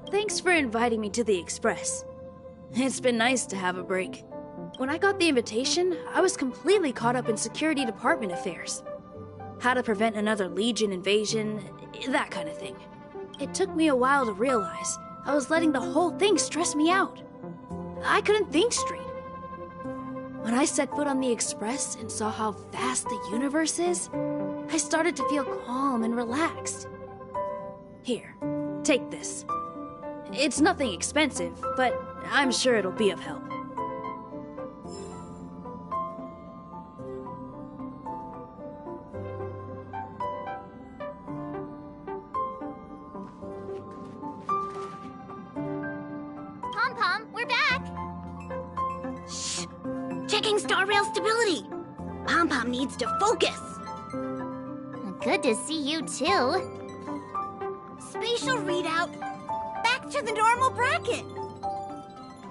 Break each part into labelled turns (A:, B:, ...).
A: Thanks for inviting me to the Express. It's been nice to have a break. When I got the invitation, I was completely caught up in security department affairs. How to prevent another Legion invasion, that kind of thing. It took me a while to realize I was letting the whole thing stress me out. I couldn't think straight. When I set foot on the Express and saw how vast the universe is, I started to feel calm and relaxed. Here, take this. It's nothing expensive, but I'm sure it'll be of help.
B: Pom-Pom, we're back! Shh! Checking star rail stability! Pom-Pom needs to focus!
C: Good to see you too.
B: Spatial readout! Back to the normal bracket!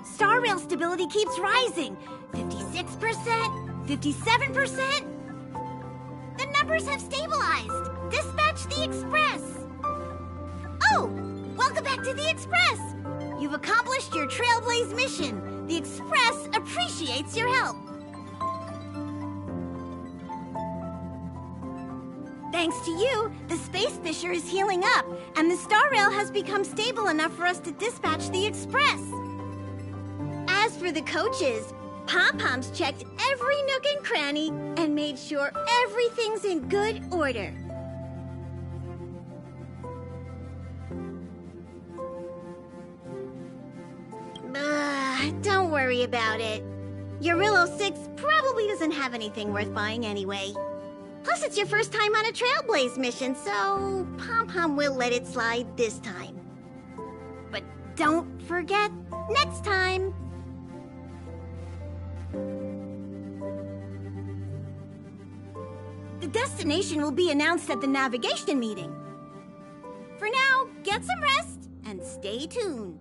B: Star rail stability keeps rising. 56%, 57%. The numbers have stabilized. Dispatch the Express. Oh, welcome back to the Express. You've accomplished your Trailblaze mission. The Express appreciates your help. Thanks to you, the space fissure is healing up, and the star rail has become stable enough for us to dispatch the express. As for the coaches, Pom-Pom's checked every nook and cranny and made sure everything's in good order. Don't worry about it. Eurillo 6 probably doesn't have anything worth buying anyway. Plus, it's your first time on a Trailblaze mission, so Pom-Pom will let it slide this time. But don't forget, next time! The destination will be announced at the navigation meeting. For now, get some rest and stay tuned.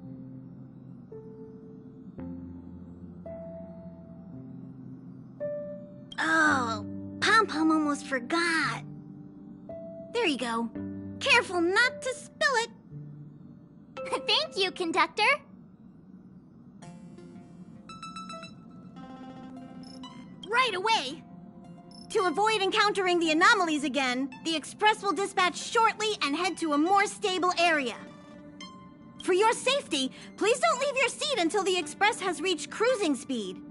B: Oh, Pom-Pom almost forgot. There you go. Careful not to spill it.
C: Thank you, conductor.
B: Right away. To avoid encountering the anomalies again, the express will dispatch shortly and head to a more stable area. For your safety, please don't leave your seat until the express has reached cruising speed.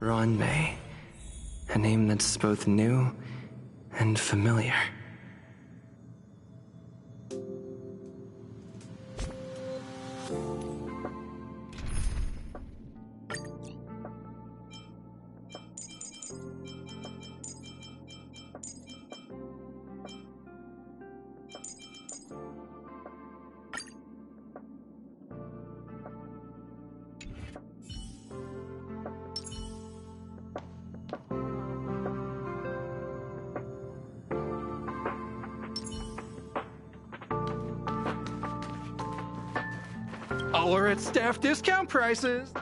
D: Ron May. A name that's both new and familiar.
E: All are at staff discount prices.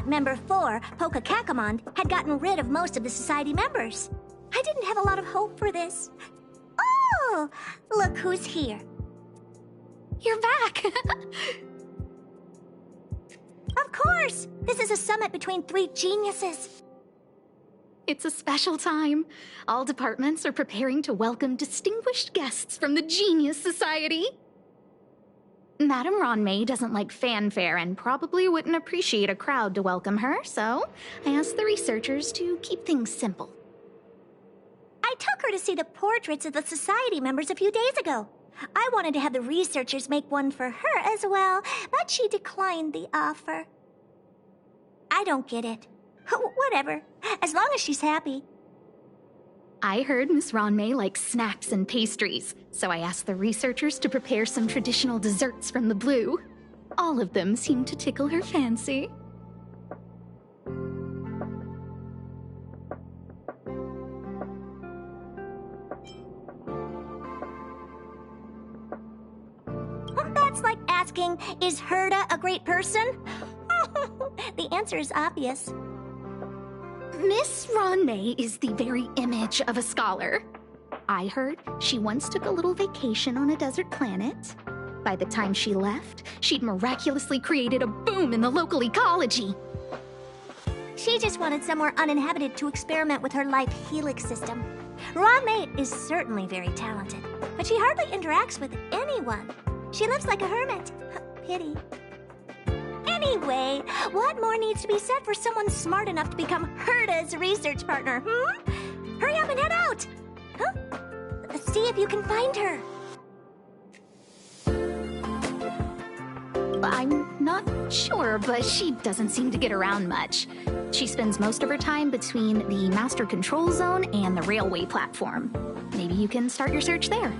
B: Member 4, Pokakakamon, had gotten rid of most of the society members. I didn't have a lot of hope for this. Oh, look who's here.
C: You're back!
B: Of course! This is a summit between 3 geniuses.
C: It's a special time. All departments are preparing to welcome distinguished guests from the Genius Society. Madame Ronmay doesn't like fanfare and probably wouldn't appreciate a crowd to welcome her, so I asked the researchers to keep things simple.
B: I took her to see the portraits of the society members a few days ago. I wanted to have the researchers make one for her as well, but she declined the offer. I don't get it. Whatever, as long as she's happy.
C: I heard Miss Ronmay likes snacks and pastries, so I asked the researchers to prepare some traditional desserts from the blue. All of them seemed to tickle her fancy.
B: That's like asking, is Herta a great person? The answer is obvious.
C: Miss Ronmay is the very image of a scholar. I heard she once took a little vacation on a desert planet. By the time she left, she'd miraculously created a boom in the local ecology.
B: She just wanted somewhere uninhabited to experiment with her life helix system. Raw Mate is certainly very talented, but she hardly interacts with anyone. She lives like a hermit. Pity. Anyway, what more needs to be said for someone smart enough to become Herta's research partner, Hurry up and head out! Huh? See if you can find her.
C: I'm not sure, but she doesn't seem to get around much. She spends most of her time between the master control zone and the railway platform. Maybe you can start your search there.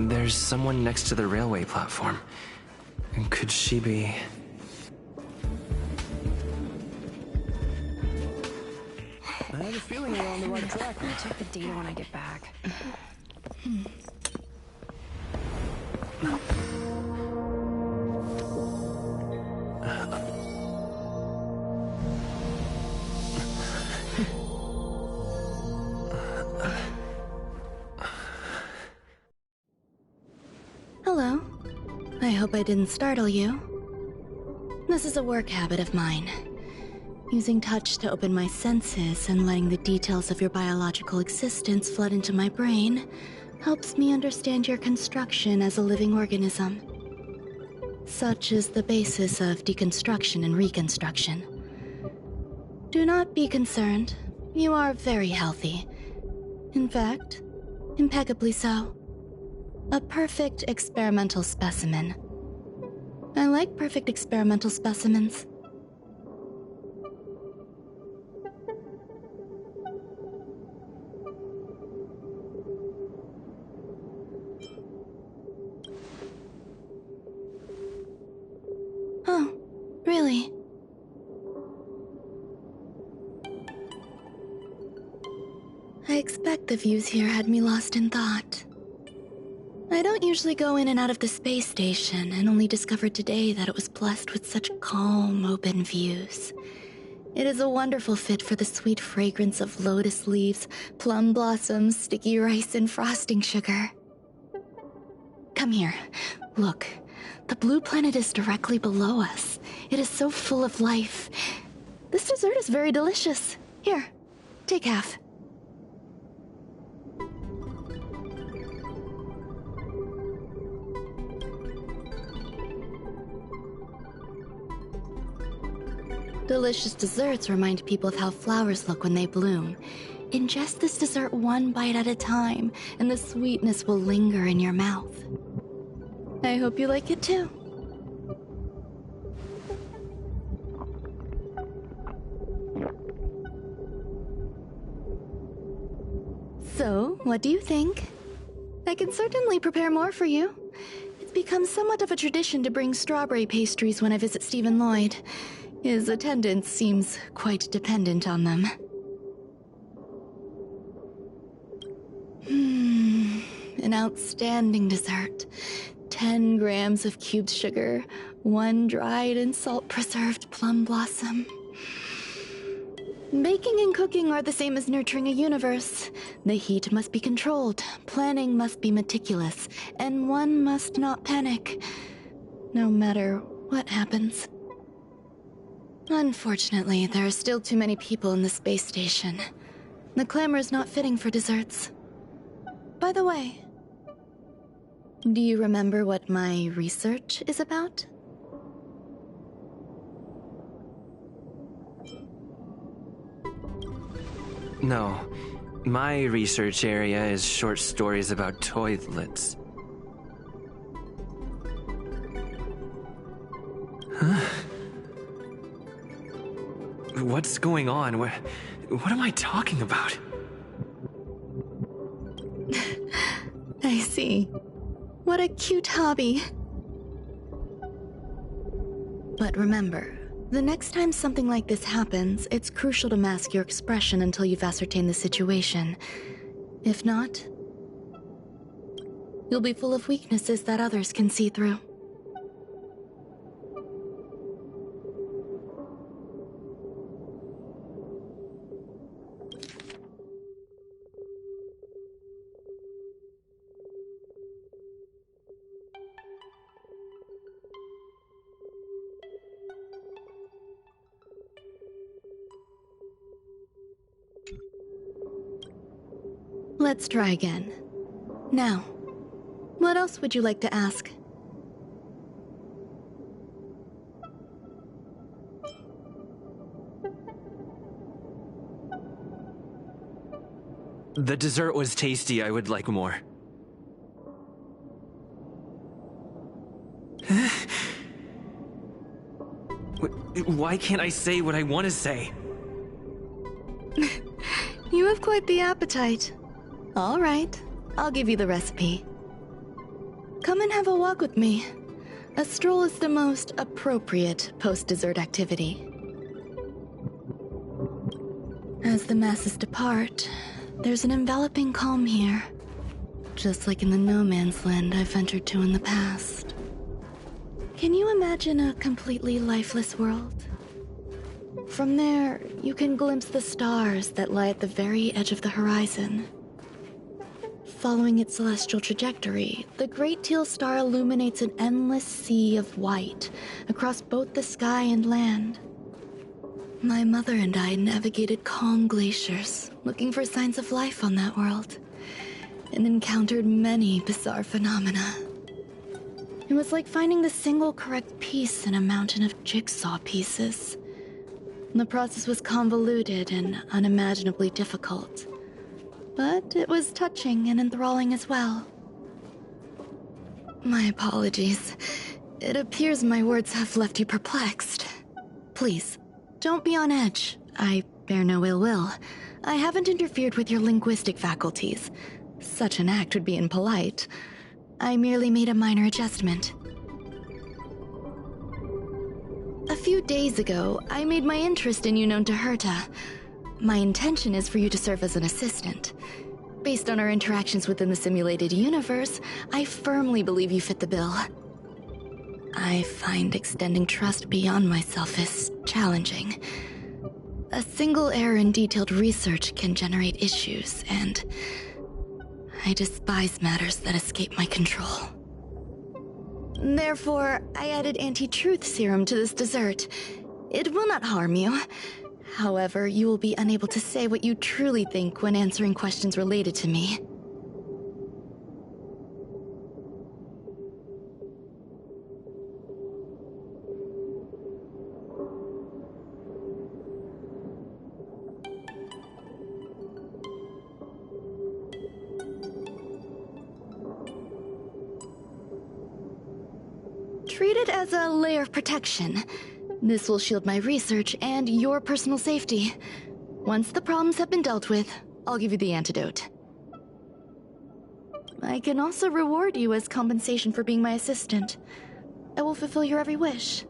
D: There's someone next to the railway platform. Could she be...
F: I have a feeling we're on the right track.
G: I'll check the data when I get back.
H: Hello. I hope I didn't startle you. This is a work habit of mine. Using touch to open my senses and letting the details of your biological existence flood into my brain helps me understand your construction as a living organism. Such is the basis of deconstruction and reconstruction. Do not be concerned. You are very healthy. In fact, impeccably so. A perfect experimental specimen. I like perfect experimental specimens. Oh, really? I expect the views here had me lost in thought. I don't usually go in and out of the space station, and only discovered today that it was blessed with such calm, open views. It is a wonderful fit for the sweet fragrance of lotus leaves, plum blossoms, sticky rice, and frosting sugar. Come here. Look. The blue planet is directly below us. It is so full of life. This dessert is very delicious. Here, take half. Delicious desserts remind people of how flowers look when they bloom. Ingest this dessert one bite at a time, and the sweetness will linger in your mouth. I hope you like it too. So, what do you think? I can certainly prepare more for you. It's become somewhat of a tradition to bring strawberry pastries when I visit Stephen Lloyd. His attendance seems quite dependent on them. An outstanding dessert. 10 grams of cubed sugar, 1 dried and salt-preserved plum blossom. Baking and cooking are the same as nurturing a universe. The heat must be controlled, planning must be meticulous, and one must not panic, no matter what happens. Unfortunately, there are still too many people in the space station. The clamor is not fitting for desserts. By the way, do you remember what my research is about?
D: No. My research area is short stories about toilets. Huh? What's going on? What am I talking about?
H: I see. What a cute hobby. But remember, the next time something like this happens, it's crucial to mask your expression until you've ascertained the situation. If not, you'll be full of weaknesses that others can see through. Let's try again. Now, what else would you like to ask?
D: The dessert was tasty. I would like more. Why can't I say what I want to say?
H: You have quite the appetite. All right, I'll give you the recipe. Come and have a walk with me. A stroll is the most appropriate post-dessert activity. As the masses depart, there's an enveloping calm here, just like in the no man's land I've ventured to in the past. Can you imagine a completely lifeless world? From there, you can glimpse the stars that lie at the very edge of the horizon. Following its celestial trajectory, the Great Teal Star illuminates an endless sea of white across both the sky and land. My mother and I navigated calm glaciers, looking for signs of life on that world, and encountered many bizarre phenomena. It was like finding the single correct piece in a mountain of jigsaw pieces. The process was convoluted and unimaginably difficult, but it was touching and enthralling as well. My apologies. It appears my words have left you perplexed. Please, don't be on edge. I bear no ill will. I haven't interfered with your linguistic faculties. Such an act would be impolite. I merely made a minor adjustment. A few days ago, I made my interest in you known to Herta. My intention is for you to serve as an assistant. Based on our interactions within the simulated universe, I firmly believe you fit the bill. I find extending trust beyond myself is challenging. A single error in detailed research can generate issues, and I despise matters that escape my control. Therefore, I added anti-truth serum to this dessert. It will not harm you. However, you will be unable to say what you truly think when answering questions related to me. Treat it as a layer of protection. This will shield my research and your personal safety. Once the problems have been dealt with, I'll give you the antidote. I can also reward you as compensation for being my assistant. I will fulfill your every wish.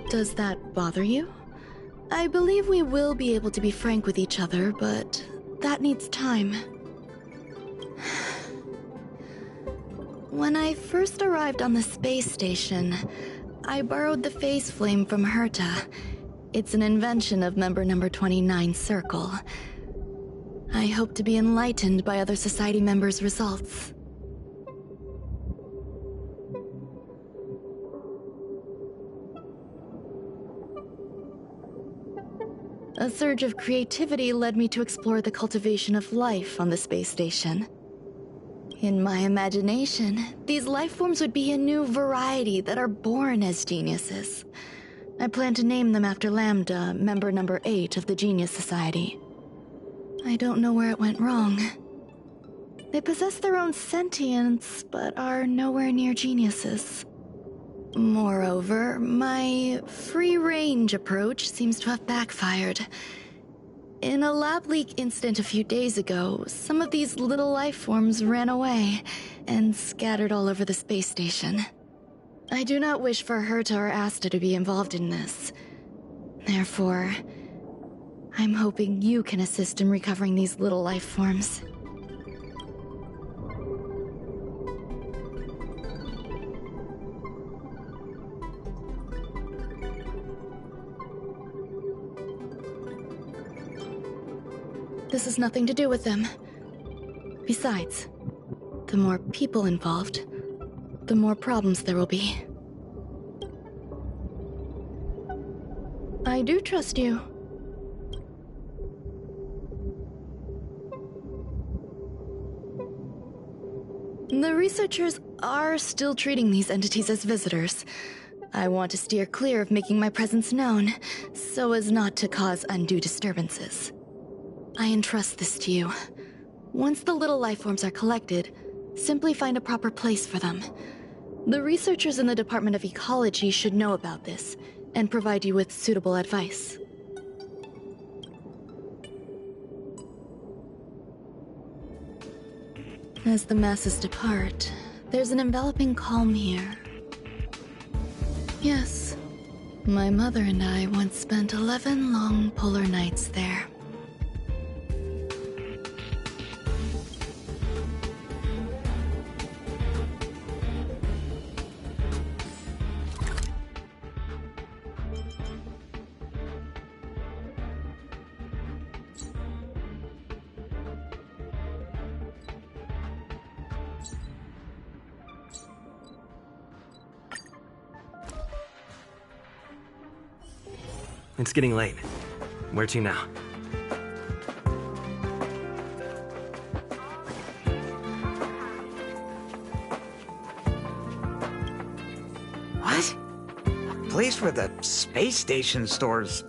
H: Does that bother you? I believe we will be able to be frank with each other, but that needs time. When I first arrived on the space station, I borrowed the phase flame from Herta. It's an invention of member number 29 Circle. I hope to be enlightened by other society members' results. A surge of creativity led me to explore the cultivation of life on the space station. In my imagination, these life forms would be a new variety that are born as geniuses. I plan to name them after Lambda, member number 8 of the Genius Society. I don't know where it went wrong. They possess their own sentience, but are nowhere near geniuses. Moreover, my free-range approach seems to have backfired. In a lab leak incident a few days ago, some of these little life forms ran away and scattered all over the space station. I do not wish for Herta or Asta to be involved in this. Therefore, I'm hoping you can assist in recovering these little life forms. This has nothing to do with them. Besides, the more people involved, the more problems there will be. I do trust you. The researchers are still treating these entities as visitors. I want to steer clear of making my presence known, so as not to cause undue disturbances. I entrust this to you. Once the little life forms are collected, simply find a proper place for them. The researchers in the Department of Ecology should know about this and provide you with suitable advice. As the masses depart, there's an enveloping calm here. Yes, my mother and I once spent 11 long polar nights there.
D: It's getting late. Where to now?
I: What? A place where the space station stores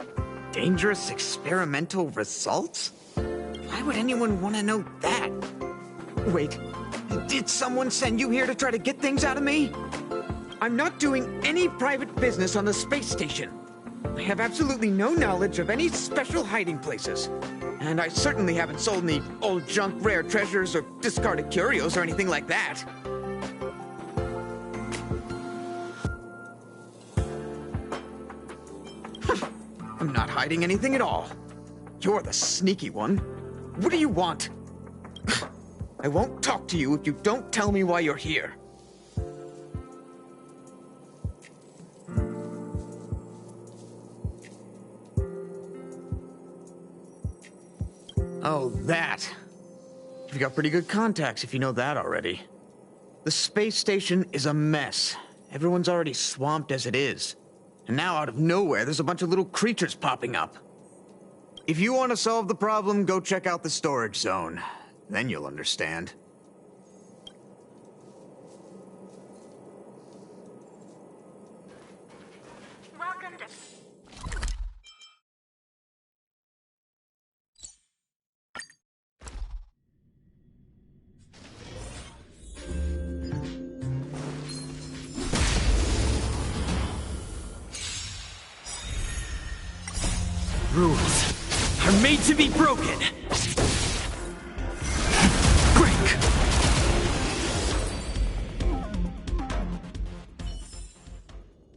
I: dangerous experimental results? Why would anyone want to know that? Wait, did someone send you here to try to get things out of me? I'm not doing any private business on the space station. I have absolutely no knowledge of any special hiding places. And I certainly haven't sold any old junk rare treasures or discarded curios or anything like that. I'm not hiding anything at all. You're the sneaky one. What do you want? I won't talk to you if you don't tell me why you're here. Oh, that. You've got pretty good contacts if you know that already. The space station is a mess. Everyone's already swamped as it is. And now out of nowhere, there's a bunch of little creatures popping up. If you want to solve the problem, go check out the storage zone. Then you'll understand.
B: Welcome to...
E: Rules are made to be broken. Break.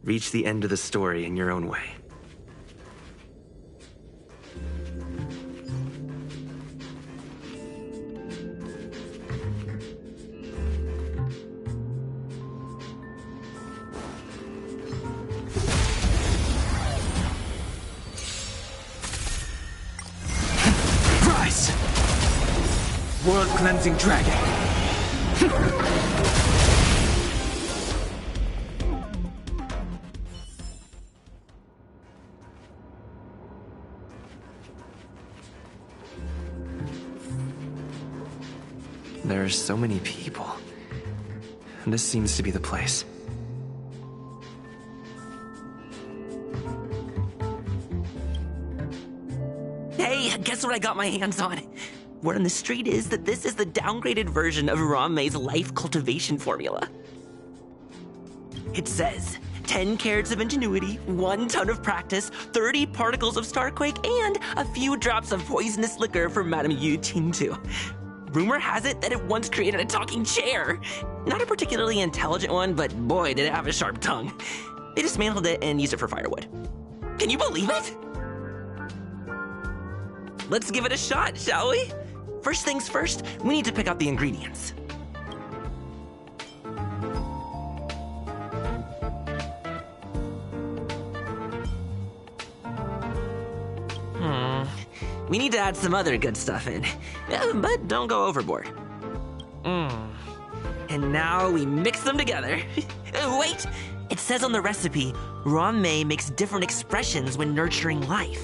D: Reach the end of the story in your own way.
E: Rise! World-cleansing dragon.
D: There are so many people. This seems to be the place.
J: Hey, guess what I got my hands on? Word on the street is that this is the downgraded version of Ranmei's life cultivation formula. It says 10 carats of ingenuity, 1 ton of practice, 30 particles of starquake, and a few drops of poisonous liquor for Madame Yu Ting-tu. Rumor has it that it once created a talking chair. Not a particularly intelligent one, but boy, did it have a sharp tongue. They dismantled it and used it for firewood. Can you believe it? Let's give it a shot, shall we? First things first, we need to pick out the ingredients. We need to add some other good stuff in, but don't go overboard. And now we mix them together. Wait! It says on the recipe, Ranmei makes different expressions when nurturing life.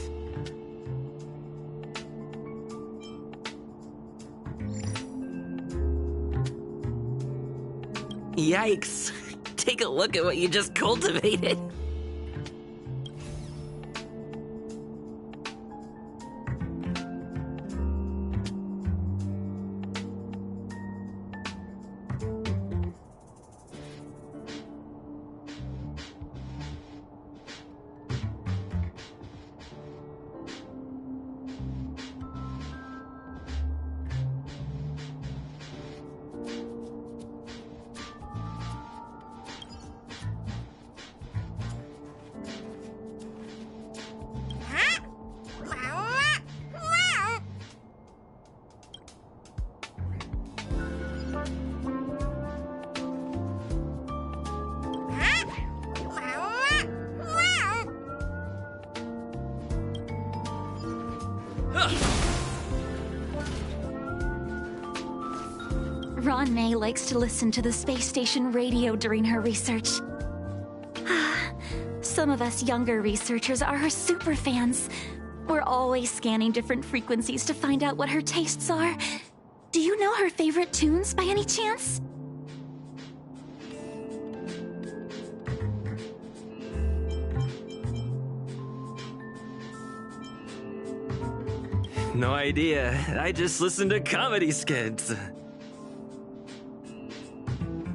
J: Yikes. Take a look at what you just cultivated.
C: Ron May likes to listen to the space station radio during her research. Some of us younger researchers are her super fans. We're always scanning different frequencies to find out what her tastes are. Do you know her favorite tunes by any chance?
D: No idea. I just listen to comedy skits.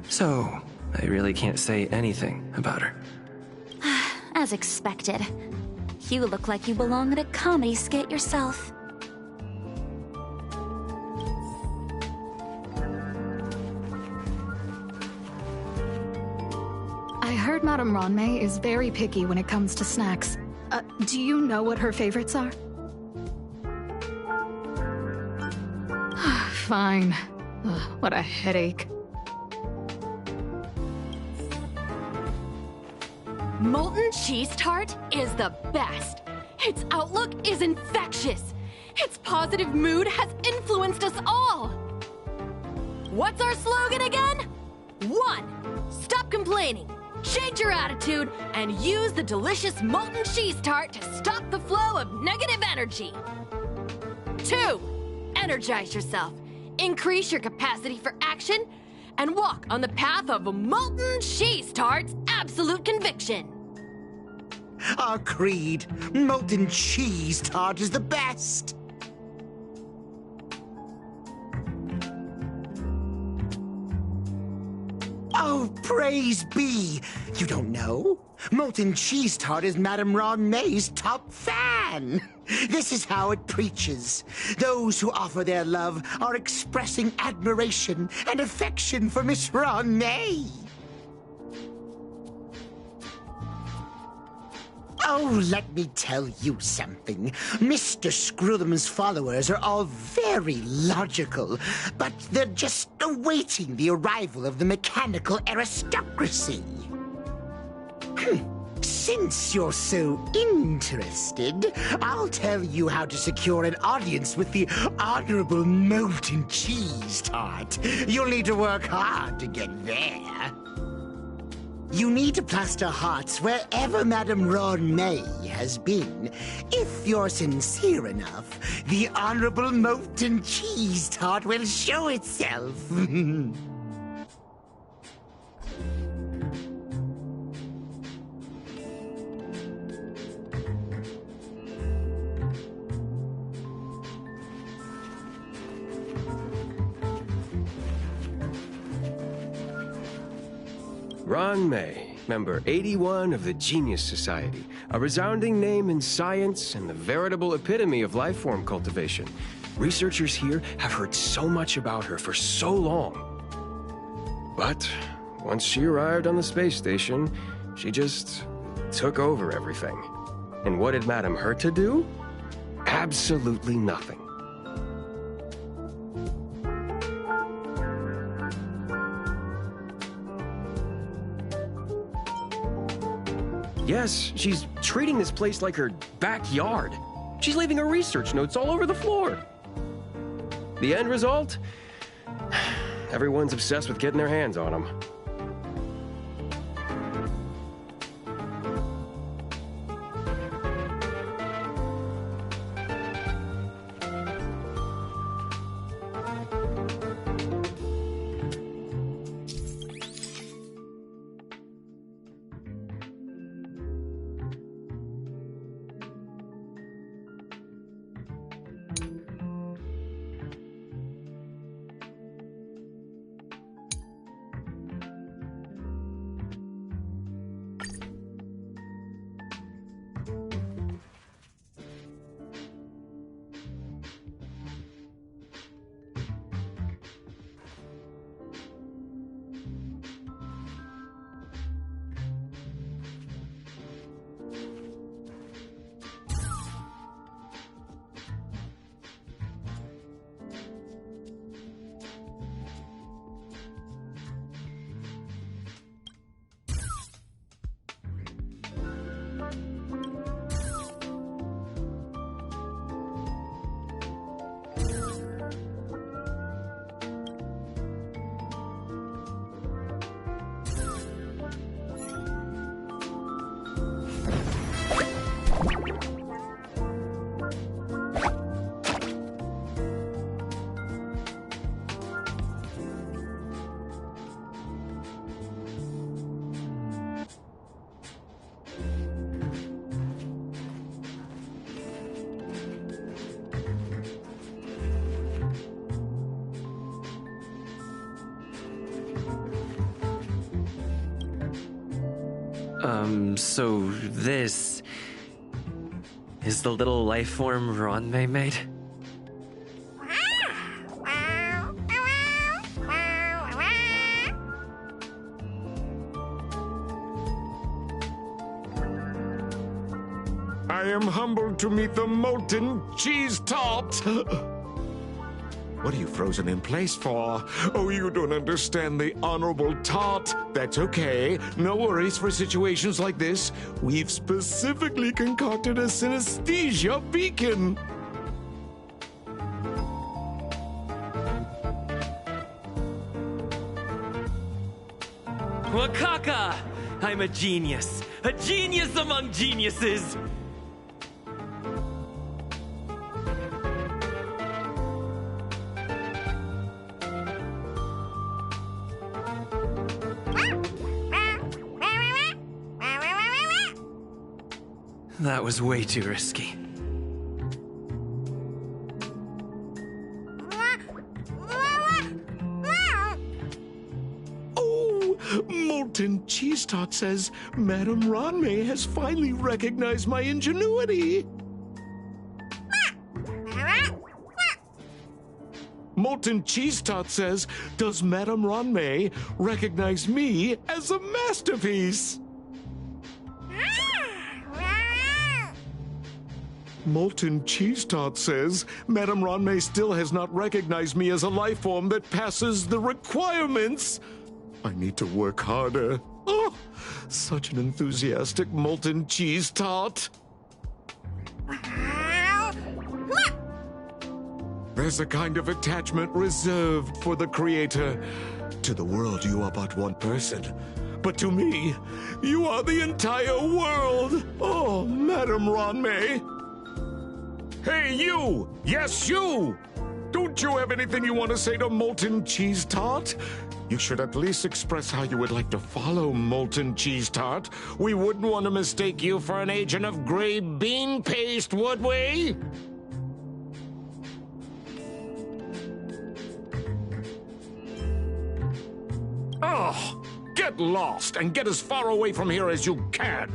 D: So, I really can't say anything about her.
C: As expected. You look like you belong in a comedy skit yourself.
G: I heard Madame Ronmei is very picky when it comes to snacks. Do you know what her favorites are? Fine. Ugh, what a headache.
K: Molten cheese tart is the best. Its outlook is infectious. Its positive mood has influenced us all. What's our slogan again? 1. Stop complaining, change your attitude, and use the delicious molten cheese tart to stop the flow of negative energy. 2. Energize yourself, increase your capacity for action, and walk on the path of a molten cheese tart's absolute conviction.
L: Our creed, molten cheese tart is the best. Oh, praise be! You don't know? Molten cheese tart is Madame Ron May's top fan. This is how it preaches. Those who offer their love are expressing admiration and affection for Miss Ron May. Oh, let me tell you something. Mr. Screwthum's followers are all very logical, but they're just awaiting the arrival of the mechanical aristocracy. Since you're so interested, I'll tell you how to secure an audience with the Honorable Molten Cheese Tart. You'll need to work hard to get there. You need to plaster hearts wherever Madame Ron May has been. If you're sincere enough, the Honorable Molten Cheese Tart will show itself.
M: Ron May, member 81 of the Genius Society, a resounding name in science and the veritable epitome of life form cultivation. Researchers here have heard so much about her for so long. But once she arrived on the space station, she just took over everything. And what did Madame Herta do? Absolutely nothing. Yes, she's treating this place like her backyard. She's leaving her research notes all over the floor. The end result? Everyone's obsessed with getting their hands on them.
D: So this is the little life form Ronmei made?
N: I am humbled to meet the molten cheese tart. What are you frozen in place for? Oh, you don't understand the honorable tart. That's okay. No worries for situations like this. We've specifically concocted a synesthesia beacon.
J: Wakaka! I'm a genius. A genius among geniuses!
D: That was way too risky.
N: Oh, molten cheese tart says Madame Ronmei has finally recognized my ingenuity. Molten cheese tart says, does Madame Ronmei recognize me as a masterpiece? Molten cheese tart says, Madame Ronmei still has not recognized me as a life form that passes the requirements. I need to work harder. Oh, such an enthusiastic molten cheese tart. There's a kind of attachment reserved for the creator. To the world, you are but one person. But to me, you are the entire world. Oh, Madame Ronmei. Hey, you! Yes, you! Don't you have anything you want to say to Molten Cheese Tart? You should at least express how you would like to follow Molten Cheese Tart. We wouldn't want to mistake you for an agent of gray bean paste, would we? Oh, get lost and get as far away from here as you can.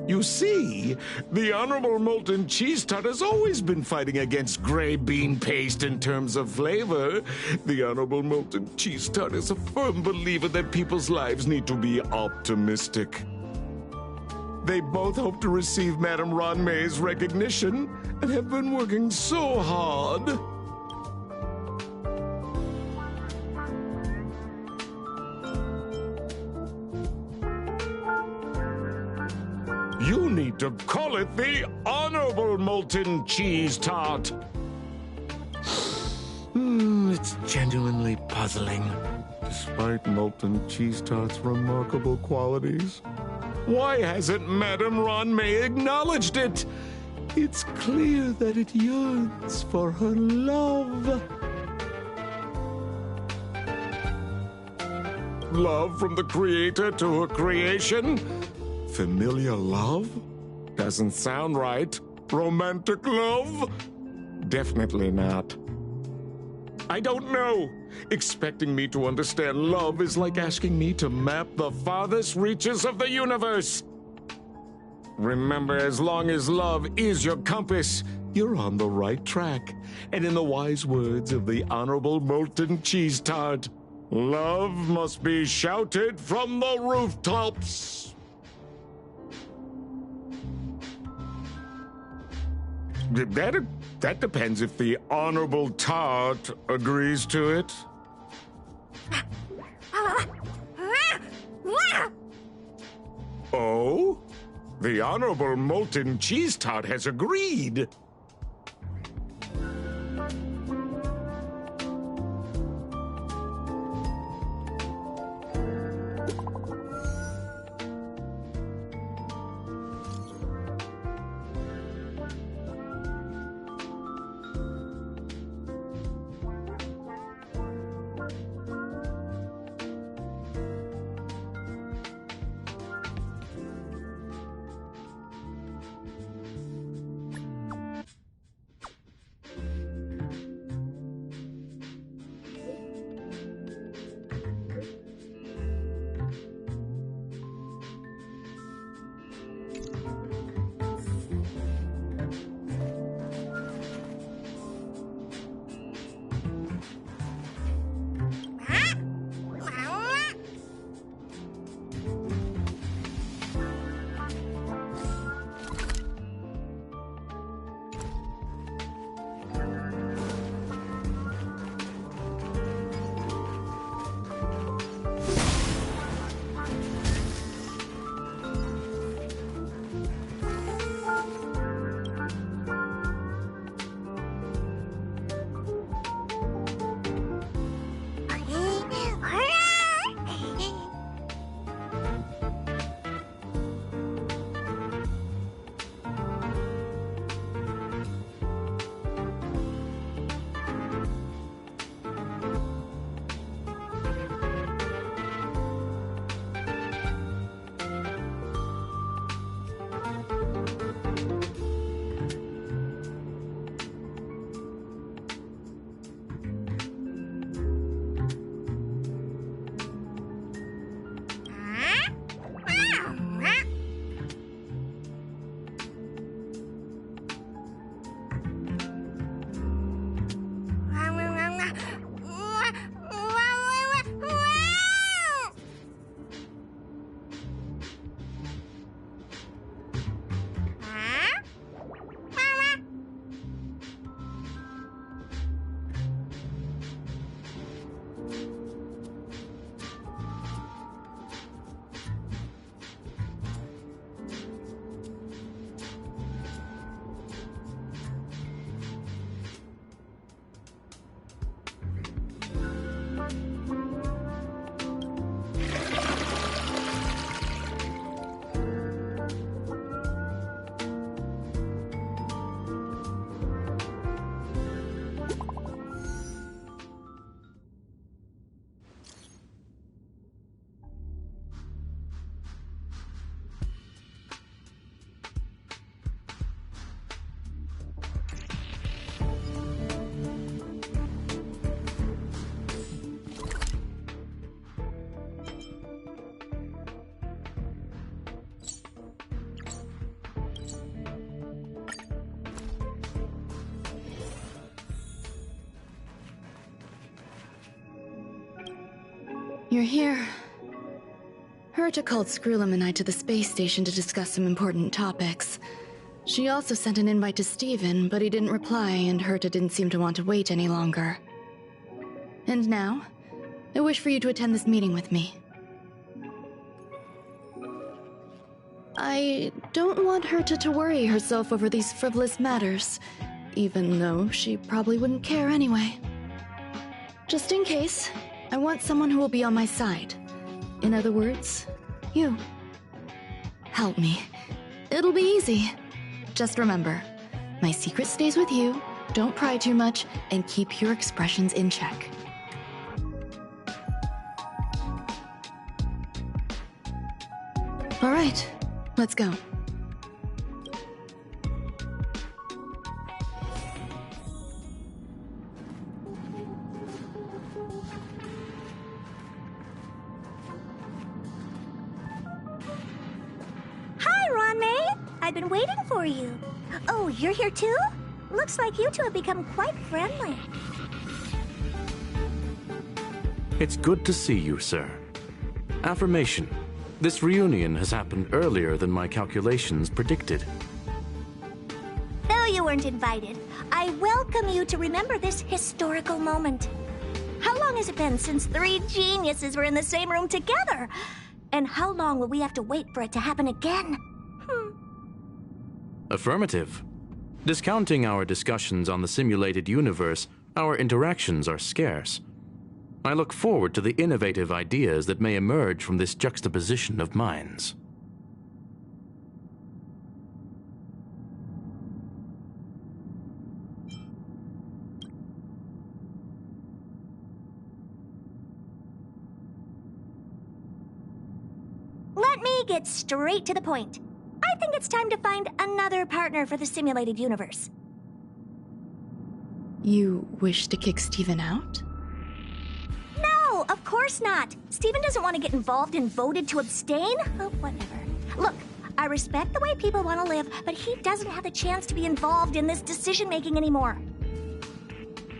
N: You see, the Honorable Molten Cheese Tart has always been fighting against gray bean paste in terms of flavor. The Honorable Molten Cheese Tart is a firm believer that people's lives need to be optimistic. They both hope to receive Madame Ronmei's recognition and have been working so hard. You need to call it the Honorable Molten Cheese Tart. It's genuinely puzzling. Despite Molten Cheese Tart's remarkable qualities, why hasn't Madame Ronmei acknowledged it? It's clear that it yearns for her love. Love from the creator to her creation? Familiar love? Doesn't sound right. Romantic love? Definitely not. I don't know. Expecting me to understand love is like asking me to map the farthest reaches of the universe. Remember, as long as love is your compass, you're on the right track. And in the wise words of the Honorable Molten Cheese Tart, love must be shouted from the rooftops. That depends if the Honorable Tart agrees to it. Oh? The Honorable Molten Cheese Tart has agreed.
H: You're here. Herta called Screwlum and I to the space station to discuss some important topics. She also sent an invite to Steven, but he didn't reply, and Herta didn't seem to want to wait any longer. And now, I wish for you to attend this meeting with me. I don't want Herta to worry herself over these frivolous matters, even though she probably wouldn't care anyway. Just in case, I want someone who will be on my side. In other words, you. Help me. It'll be easy. Just remember, my secret stays with you, don't pry too much, and keep your expressions in check. All right, let's go.
B: I've been waiting for you. Oh, you're here too? Looks like you two have become quite friendly.
O: It's good to see you, sir. Affirmation. This reunion has happened earlier than my calculations predicted.
B: Though you weren't invited, I welcome you to remember this historical moment. How long has it been since 3 geniuses were in the same room together? And how long will we have to wait for it to happen again?
O: Affirmative. Discounting our discussions on the simulated universe, our interactions are scarce. I look forward to the innovative ideas that may emerge from this juxtaposition of minds.
B: Let me get straight to the point. I think it's time to find another partner for the simulated universe.
H: You wish to kick Steven out?
B: No, of course not. Steven doesn't want to get involved and voted to abstain. Oh, whatever. Look, I respect the way people want to live, but he doesn't have the chance to be involved in this decision-making anymore.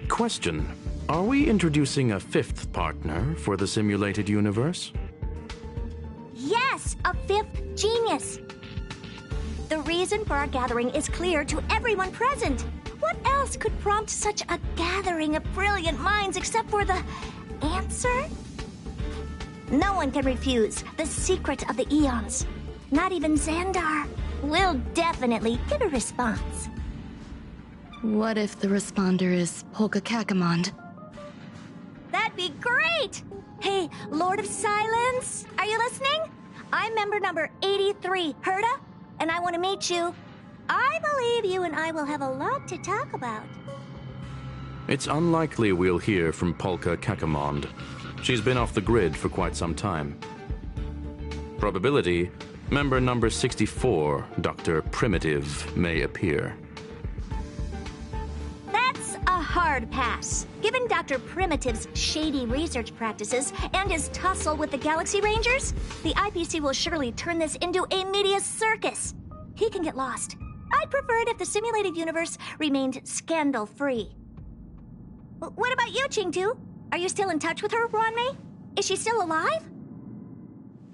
O: Question. Are we introducing a 5th partner for the simulated universe?
B: Yes, a 5th genius. The reason for our gathering is clear to everyone present. What else could prompt such a gathering of brilliant minds except for the answer? No one can refuse the secret of the eons. Not even Xandar. We'll definitely get a response.
H: What if the responder is Polka Kakamond?
B: That'd be great! Hey, Lord of Silence, are you listening? I'm member number 83, Herta, and I want to meet you. I believe you and I will have a lot to talk about.
O: It's unlikely we'll hear from Polka Kakamond. She's been off the grid for quite some time. Probability, member number 64, Dr. Primitive, may appear.
B: That's a hard pass. Given Dr. Primitive's shady research practices and his tussle with the Galaxy Rangers, the IPC will surely turn this into a media circus. He can get lost. I'd prefer it if the simulated universe remained scandal-free. What about you, Chingtu? Are you still in touch with her, Ronmei? Is she still alive?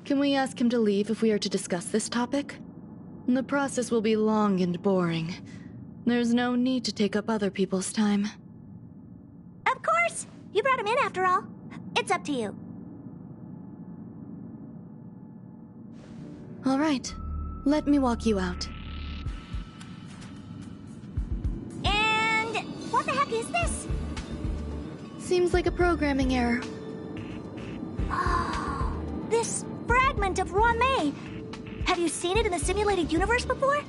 H: Can we ask him to leave if we are to discuss this topic? The process will be long and boring. There's no need to take up other people's time.
B: Of course! You brought him in after all. It's up to you.
H: All right. Let me walk you out.
B: And what the heck is this?
H: Seems like a programming error.
B: Oh, this fragment of Ronmei. Have you seen it in the simulated universe before?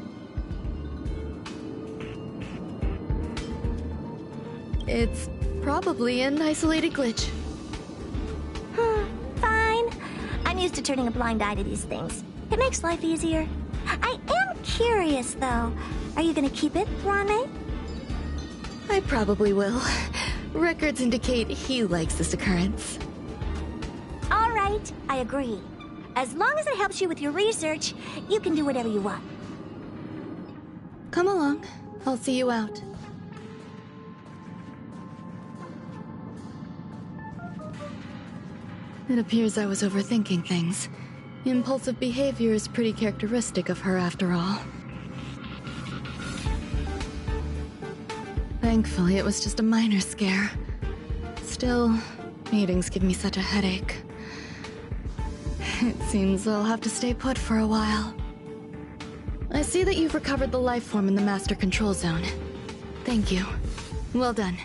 H: It's probably an isolated glitch.
B: Fine. I'm used to turning a blind eye to these things. It makes life easier. I am curious, though. Are you gonna keep it, Ronmei?
H: I probably will. Records indicate he likes this occurrence.
B: All right, I agree. As long as it helps you with your research, you can do whatever you want.
H: Come along. I'll see you out. It appears I was overthinking things. Impulsive behavior is pretty characteristic of her after all. Thankfully, it was just a minor scare. Still, meetings give me such a headache. It seems I'll have to stay put for a while. I see that you've recovered the life form in the Master Control Zone. Thank you. Well done.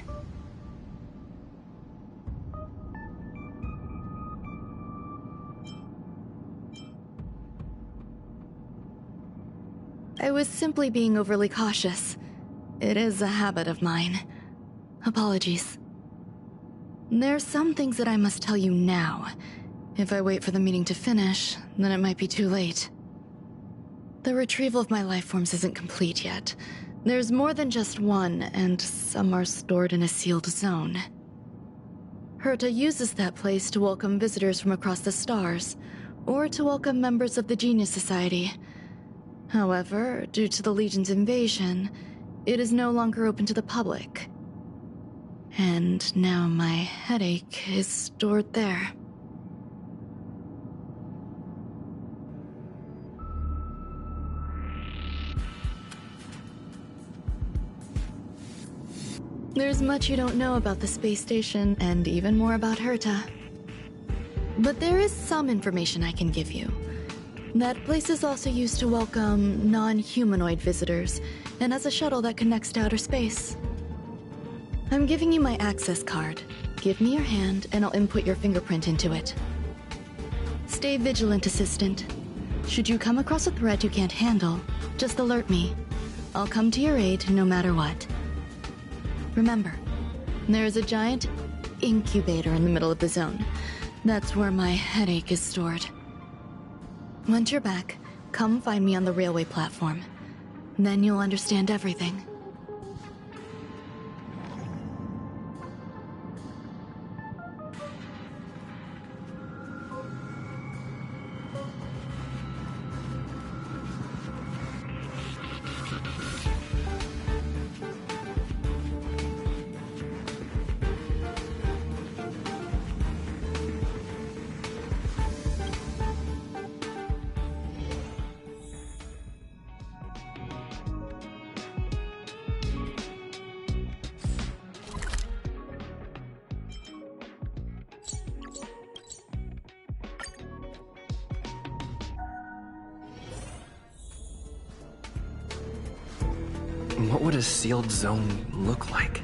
H: I was simply being overly cautious. It is a habit of mine. Apologies. There are some things that I must tell you now. If I wait for the meeting to finish, then it might be too late. The retrieval of my life forms isn't complete yet. There's more than just one, and some are stored in a sealed zone. Herta uses that place to welcome visitors from across the stars, or to welcome members of the Genius Society. However, due to the Legion's invasion, it is no longer open to the public. And now my headache is stored there. There's much you don't know about the space station, and even more about Herta. But there is some information I can give you. That place is also used to welcome non-humanoid visitors, and as a shuttle that connects to outer space. I'm giving you my access card. Give me your hand, and I'll input your fingerprint into it. Stay vigilant, Assistant. Should you come across a threat you can't handle, just alert me. I'll come to your aid no matter what. Remember, there is a giant incubator in the middle of the zone. That's where my headache is stored. Once you're back, come find me on the railway platform. Then you'll understand everything.
D: What would a sealed zone look like?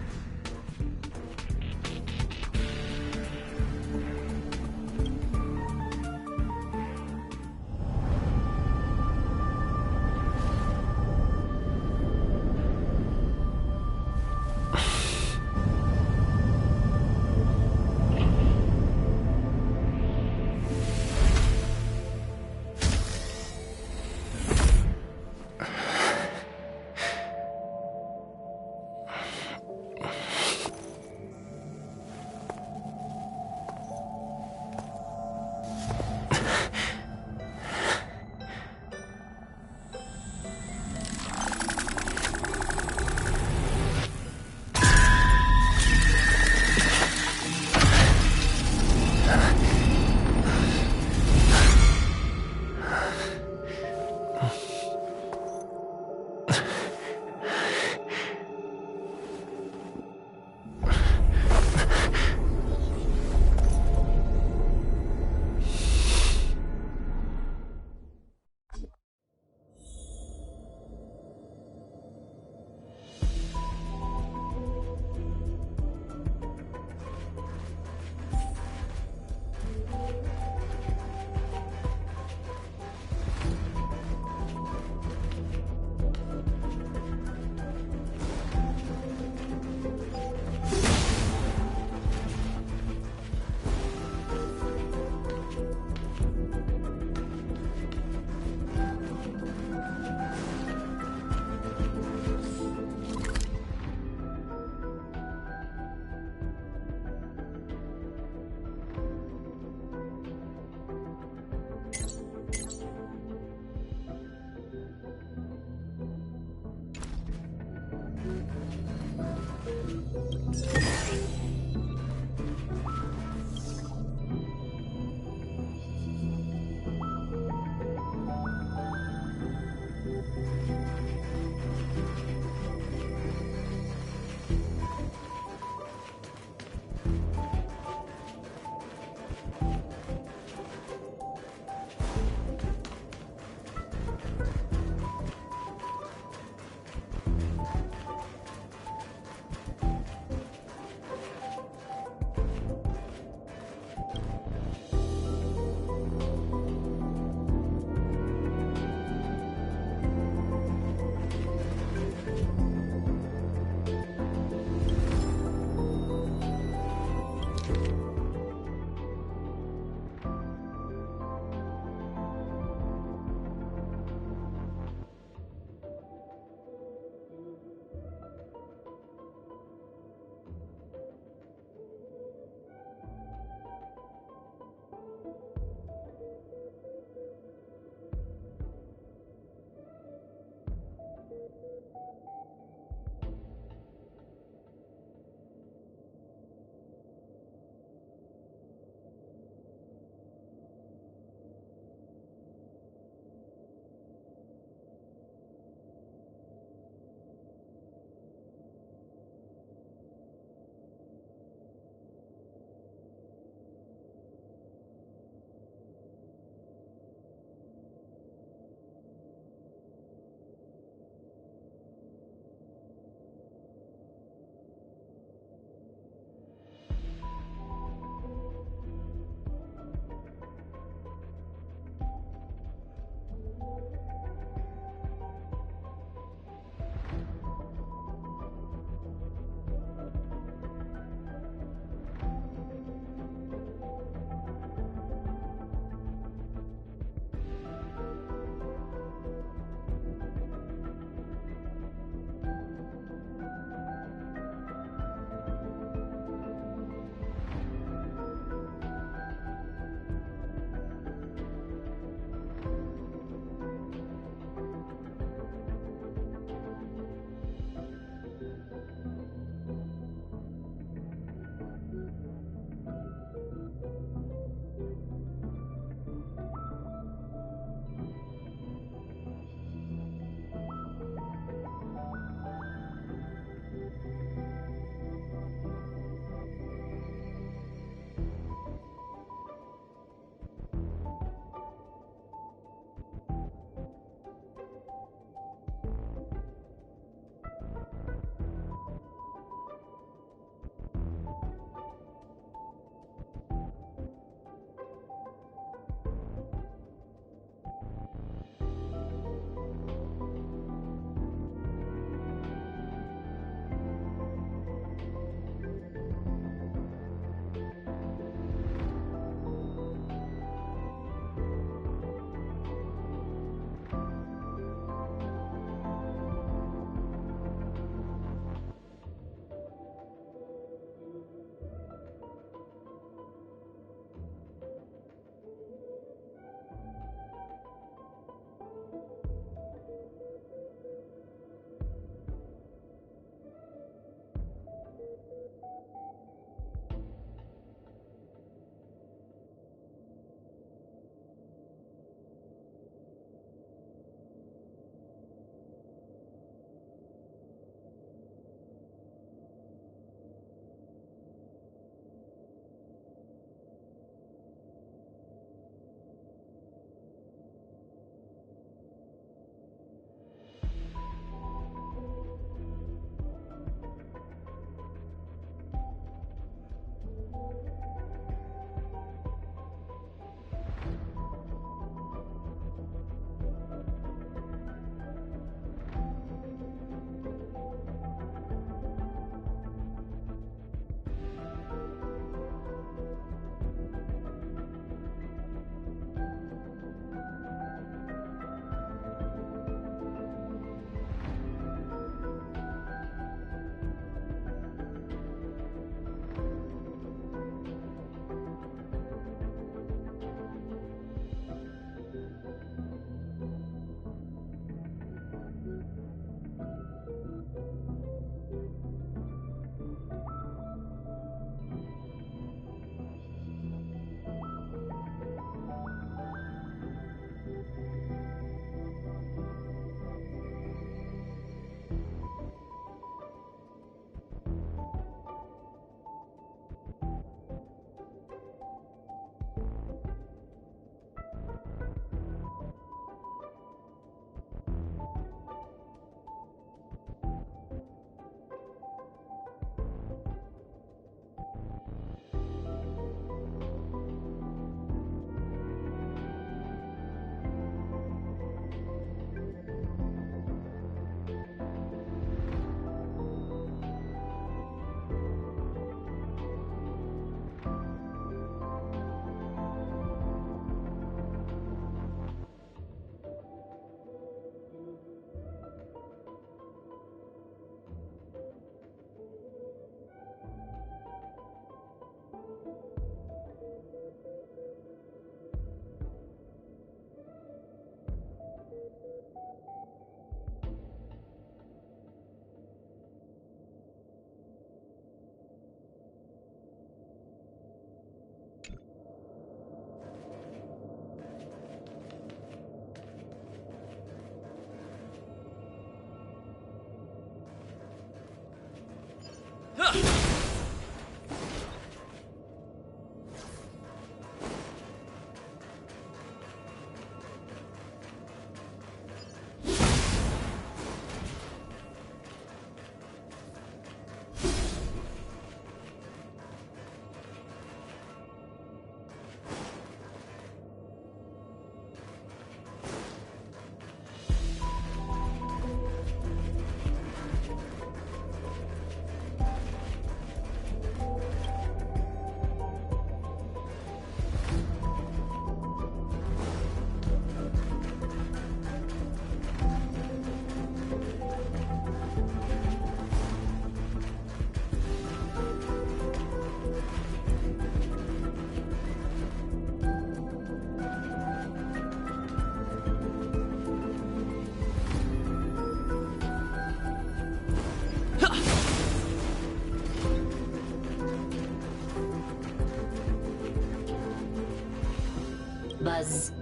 P: Buzz.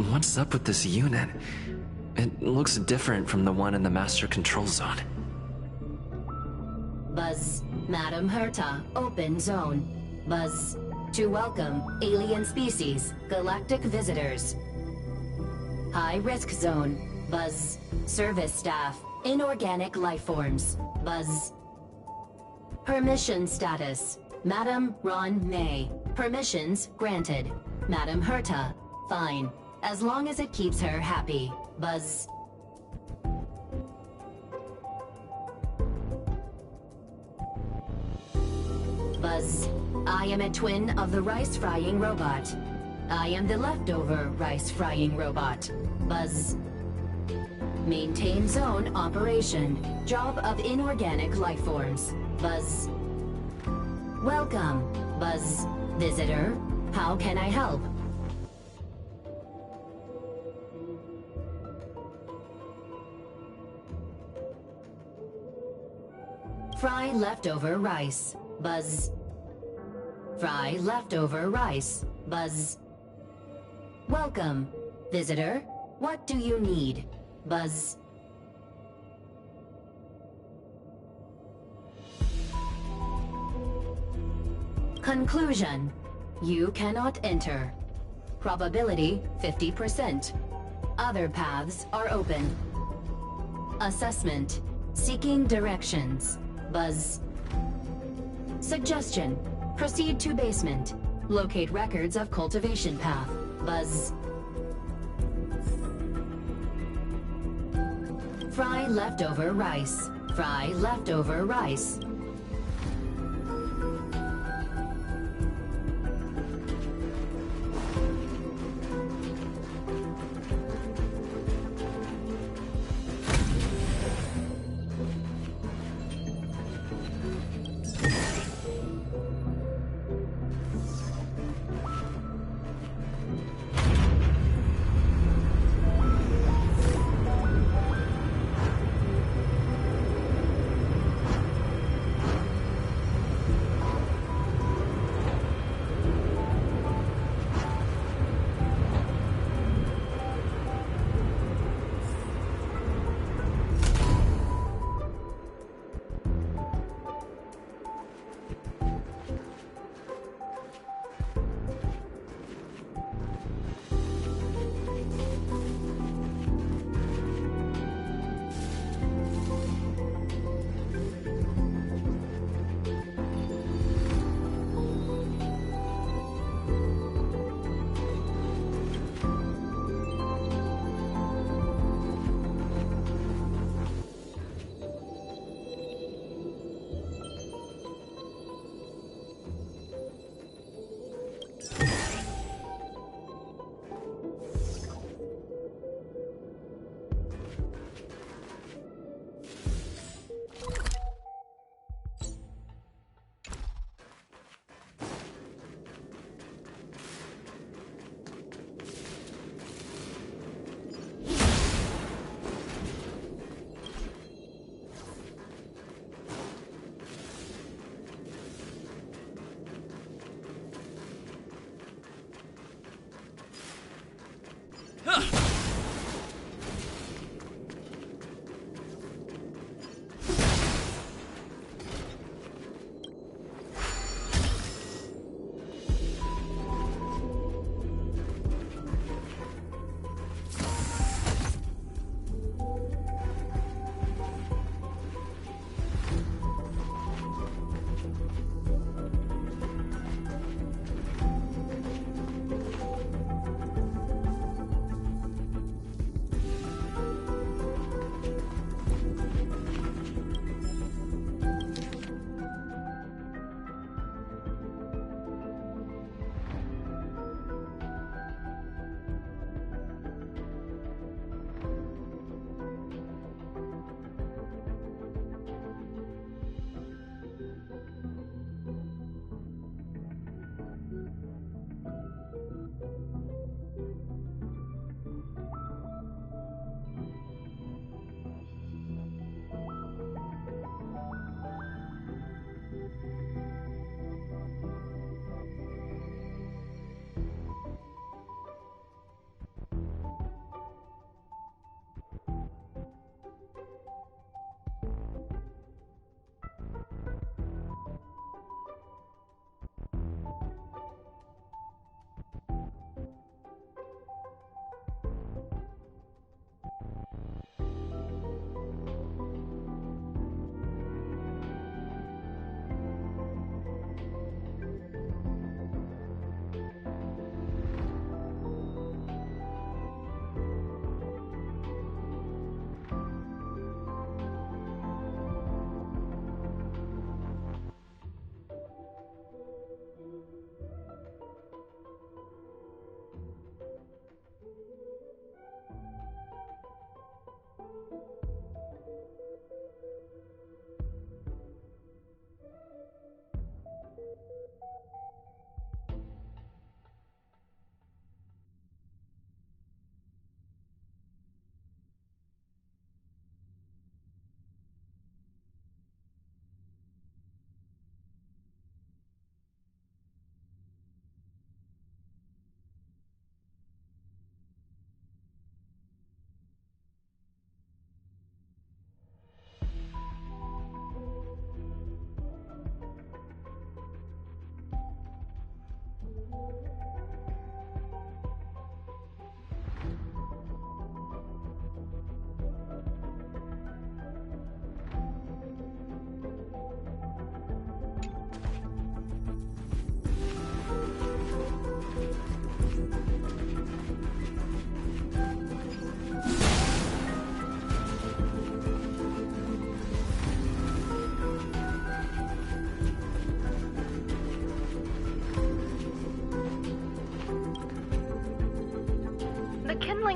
D: What's up with this unit? It looks different from the one in the Master Control Zone.
P: Buzz. Madam Herta, open zone. Buzz. To welcome alien species, galactic visitors. High risk zone. Buzz. Service staff, inorganic life forms. Buzz. Permission status. Madam Ron May. Permissions granted. Madam Herta. Fine. As long as it keeps her happy. Buzz. Buzz. I am a twin of the rice-frying robot. I am the leftover rice-frying robot. Buzz. Maintain zone operation. Job of inorganic life forms. Buzz. Welcome, Buzz. Visitor, how can I help? Fry leftover rice. Buzz. Fry leftover rice. Buzz. Welcome, visitor. What do you need? Buzz. Conclusion. You cannot enter. Probability 50%. Other paths are open. Assessment. Seeking directions. Buzz. Suggestion. Proceed to basement. Locate records of cultivation path. Buzz. Fry leftover rice. Fry leftover rice.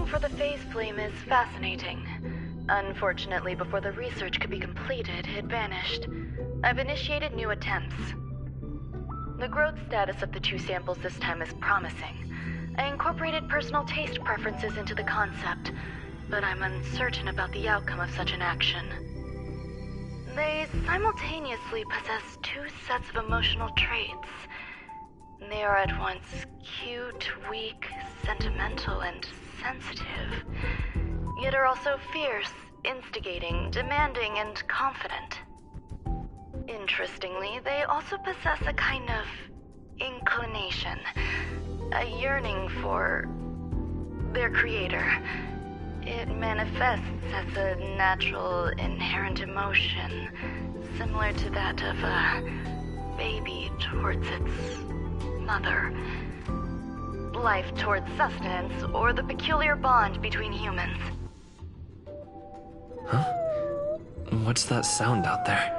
Q: for the phase flame is fascinating. Unfortunately, before the research could be completed, it vanished. I've initiated new attempts. The growth status of the 2 samples this time is promising. I incorporated personal taste preferences into the concept, but I'm uncertain about the outcome of such an action. They simultaneously possess 2 sets of emotional traits. They are at once cute, weak, sentimental, and sensitive, yet are also fierce, instigating, demanding, and confident. Interestingly, they also possess a kind of inclination, a yearning for their creator. It manifests as a natural, inherent emotion, similar to that of a baby towards its mother. Life towards sustenance, or the peculiar bond between humans.
D: Huh? What's that sound out there?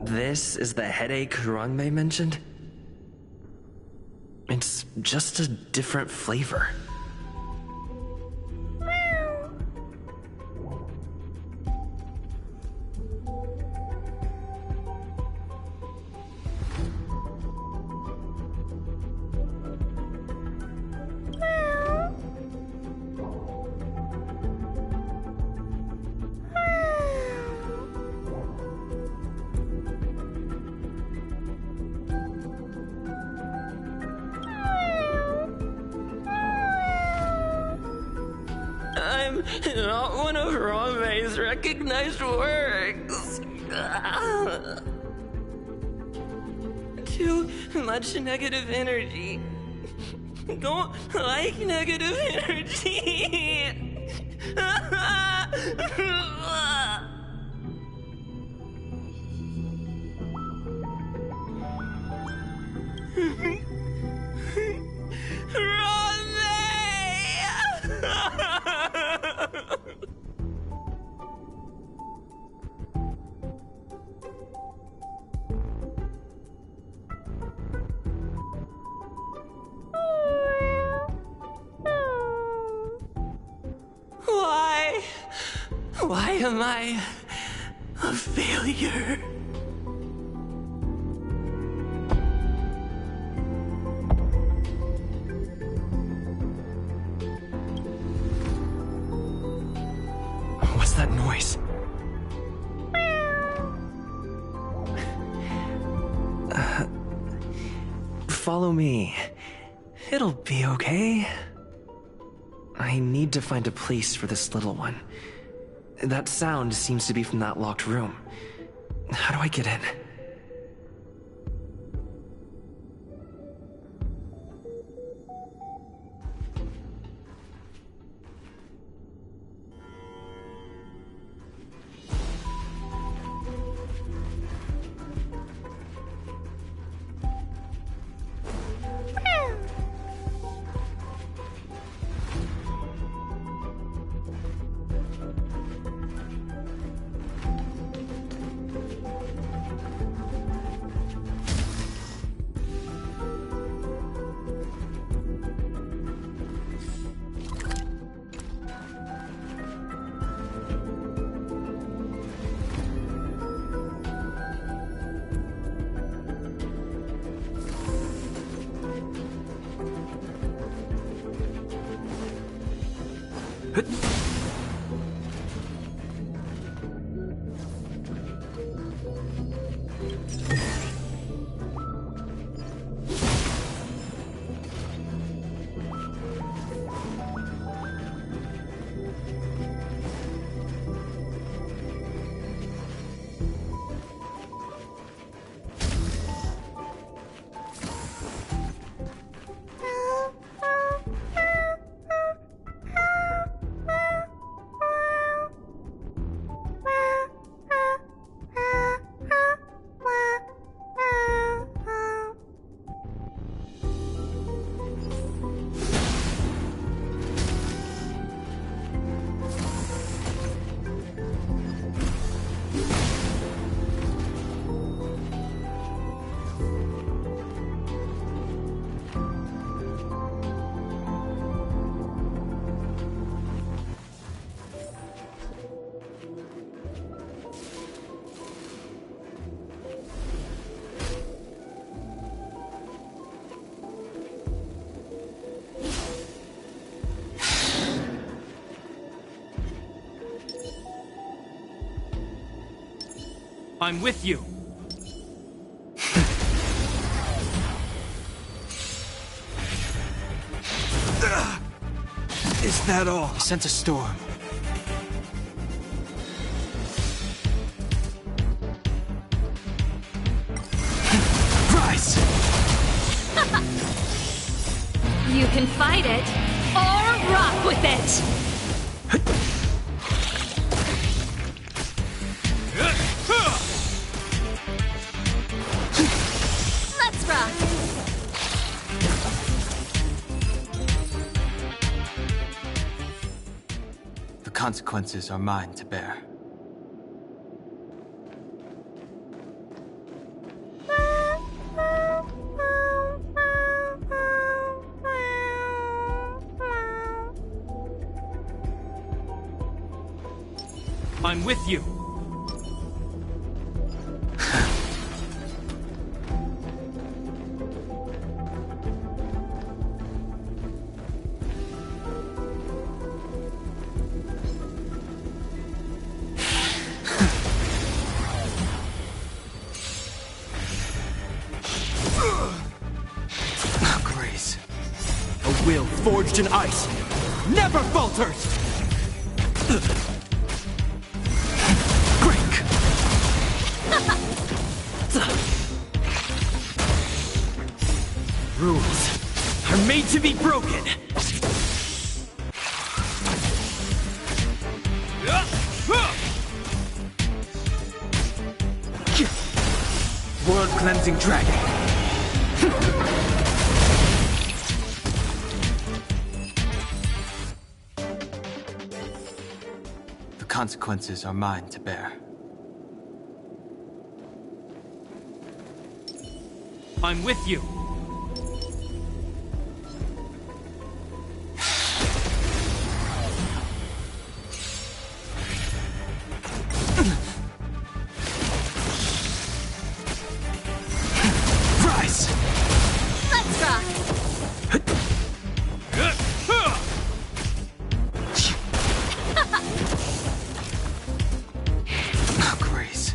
D: This is the headache Rangmei mentioned? It's just a different flavor.
J: I'm not one of Rangmei's recognized works. Too much negative energy. Don't like negative energy. Why am I a failure?
D: What's that noise? Follow me. It'll be okay. I need to find a place for this little one. That sound seems to be from that locked room. How do I get in?
E: I'm with you.
I: Is that all?
E: I sense a storm. Rise!
C: You can fight it, or rock with it! Let's rock!
E: The consequences are mine to bear. I'm with you. Grace. A will forged in ice never falters! Rules are made to be broken. World-cleansing dragon. The consequences are mine to bear. I'm with you. Rise!
C: Let's rock!
E: Grace.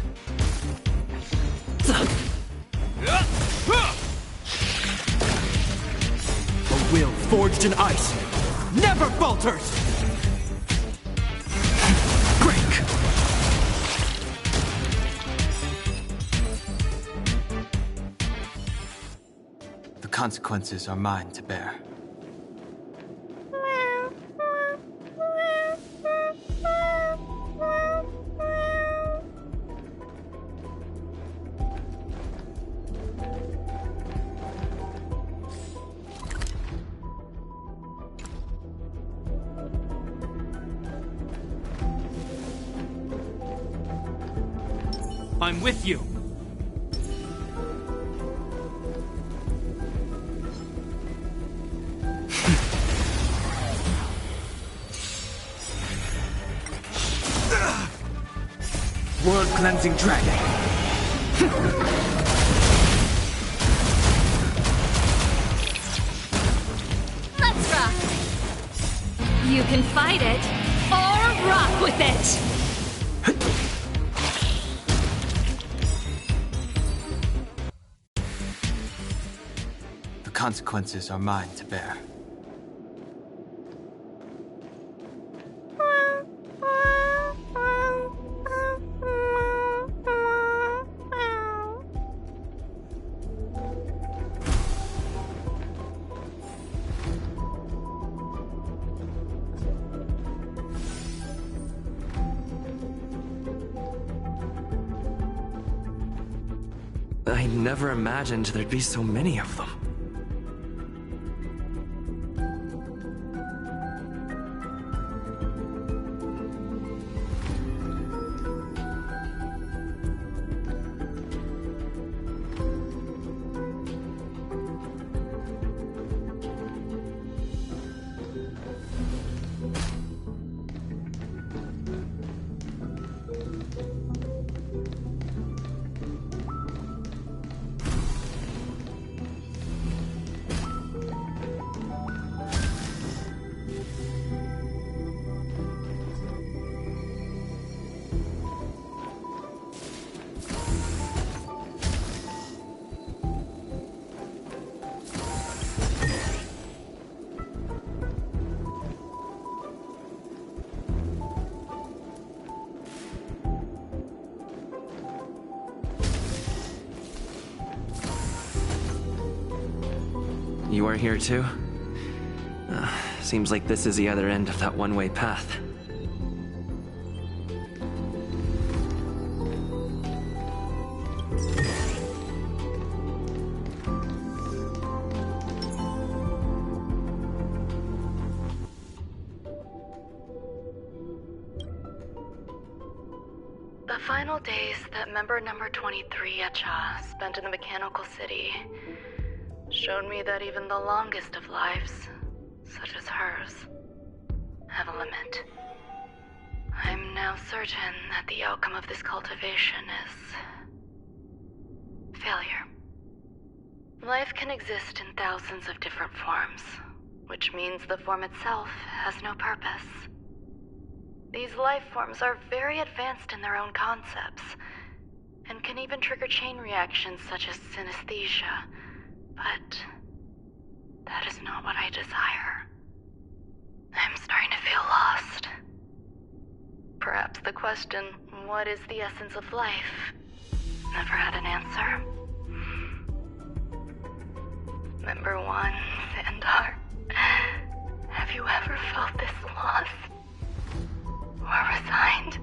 E: A will forged in ice never falters! Break! The consequences are mine to bear. I'm with you. World-cleansing dragon.
C: Let's rock! You can fight it, or rock with it!
E: The consequences are mine to bear.
D: I never imagined there'd be so many of them. You are here too? Seems like this is the other end of that one-way path.
Q: The final days that member number 23 Echa spent in the Mechanical City showed me that even the longest of lives, such as hers, have a limit. I'm now certain that the outcome of this cultivation is failure. Life can exist in thousands of different forms, which means the form itself has no purpose. These life forms are very advanced in their own concepts, and can even trigger chain reactions such as synesthesia, but that is not what I desire. I'm starting to feel lost. Perhaps the question, what is the essence of life, never had an answer. Member 1, Sandar, have you ever felt this lost? Or resigned?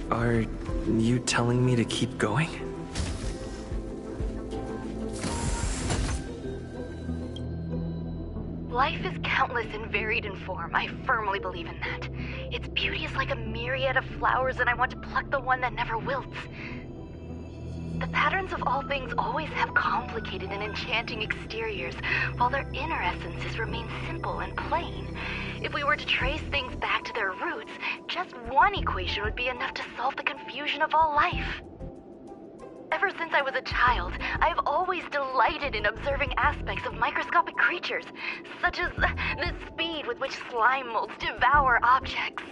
D: Are you telling me to keep going?
Q: Life is countless and varied in form. I firmly believe in that. Its beauty is like a myriad of flowers, and I want to pluck the one that never wilts. The patterns of all things always have complicated and enchanting exteriors, while their inner essences remain simple and plain. If we were to trace things back to their roots, just one equation would be enough to solve the confusion of all life. Ever since I was a child, I have always delighted in observing aspects of microscopic creatures, such as the speed with which slime molds devour objects.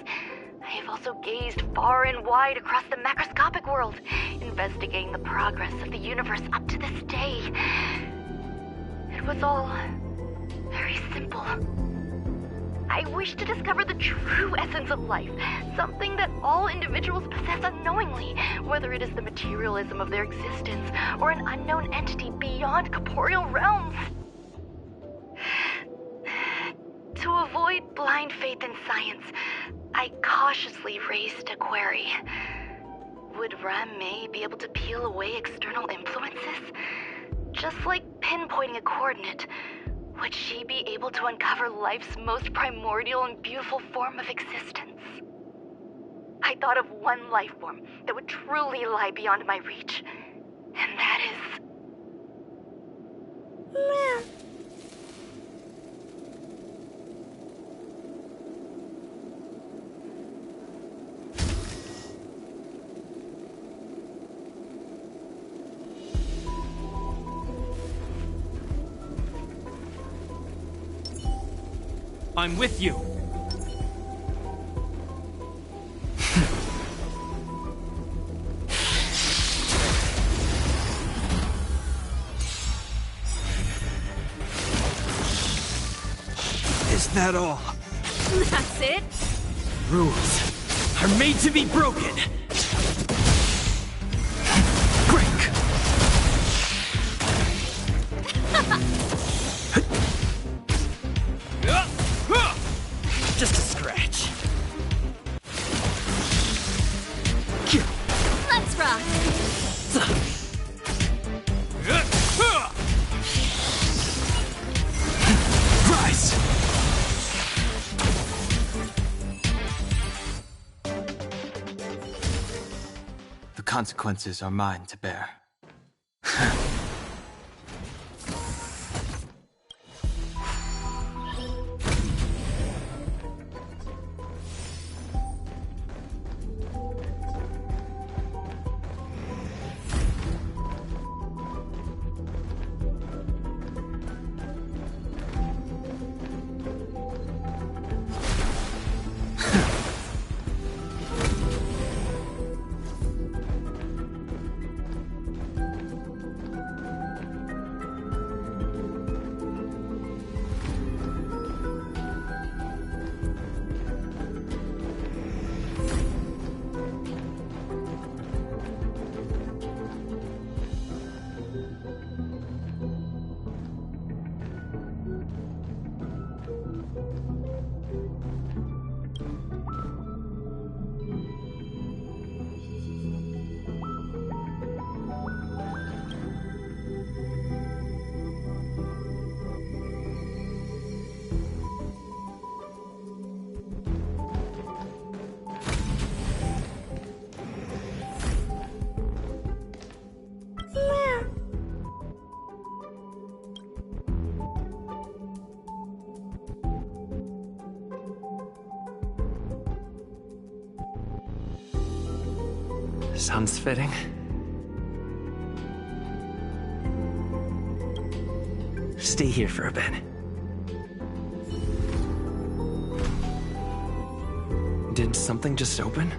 Q: I have also gazed far and wide across the macroscopic world, investigating the progress of the universe up to this day. It was all very simple. I wish to discover the true essence of life, something that all individuals possess unknowingly, whether it is the materialism of their existence or an unknown entity beyond corporeal realms. To avoid blind faith in science, I cautiously raised a query. Would Ram-Mei be able to peel away external influences? Just like pinpointing a coordinate, would she be able to uncover life's most primordial and beautiful form of existence? I thought of one life form that would truly lie beyond my reach, and that is...
E: I'm with you. Is that all?
K: That's it?
E: Rules are made to be broken. Break. Just a scratch.
K: Let's rock.
E: Rise. The consequences are mine to bear.
D: Sounds fitting. Stay here for a bit. Did something just open?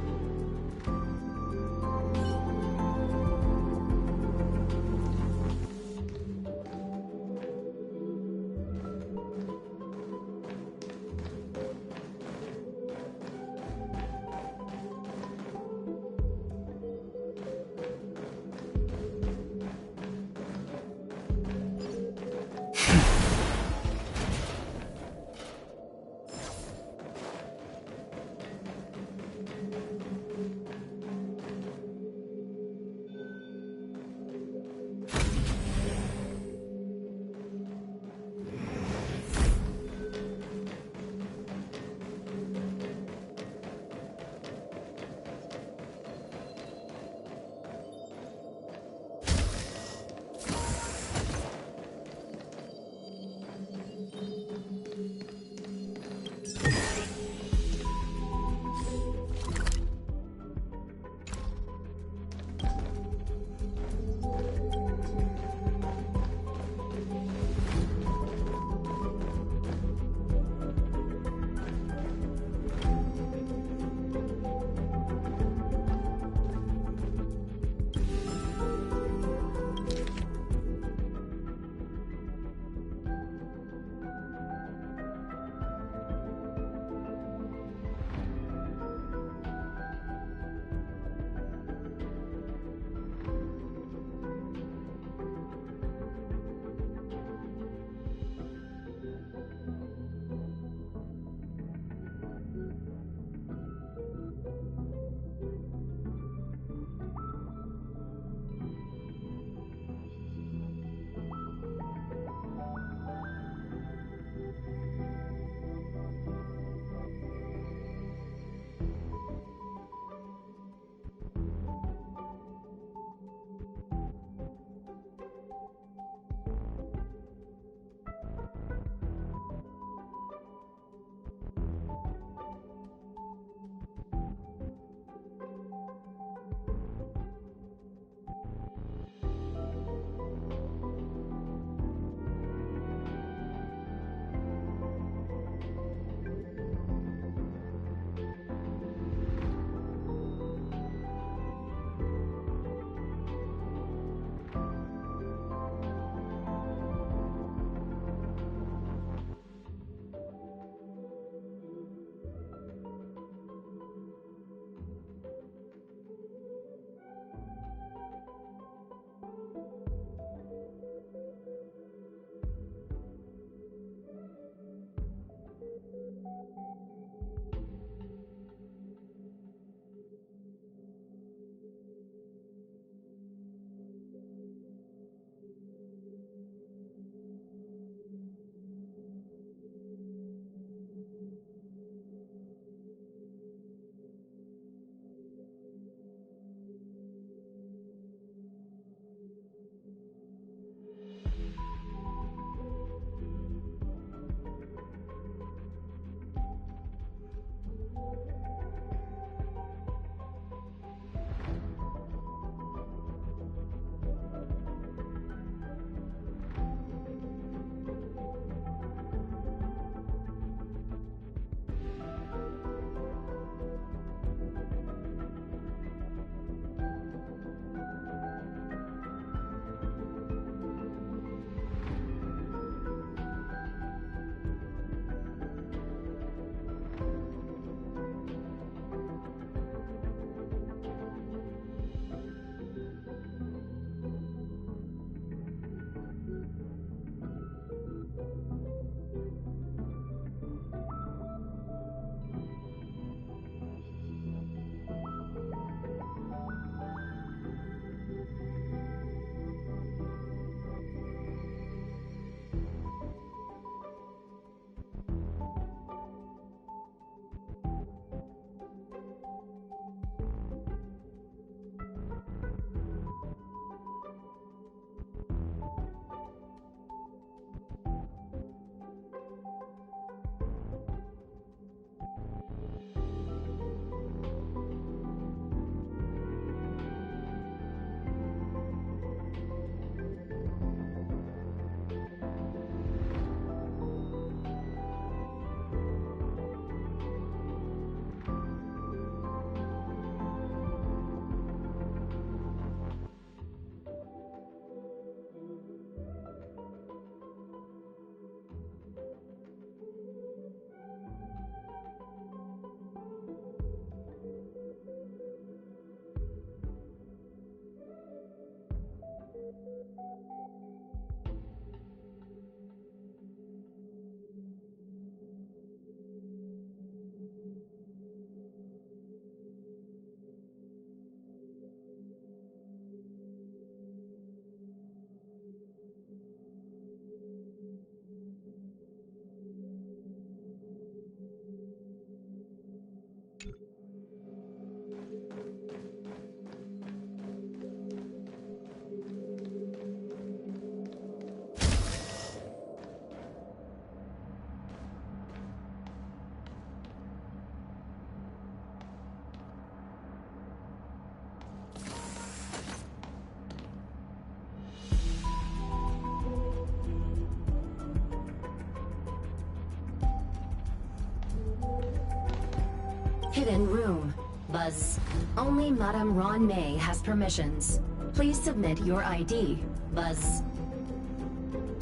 P: Hidden room. Buzz. Only Madame Ron May has permissions. Please submit your ID. Buzz.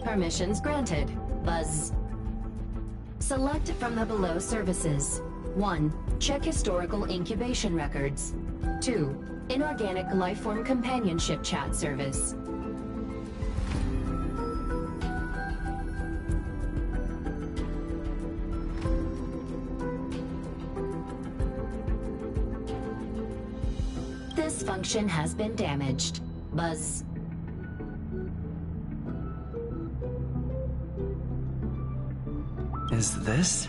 P: Permissions granted. Buzz. Select from the below services. 1. Check historical incubation records. 2. Inorganic lifeform companionship chat service. This function has been damaged. Buzz.
D: Is this?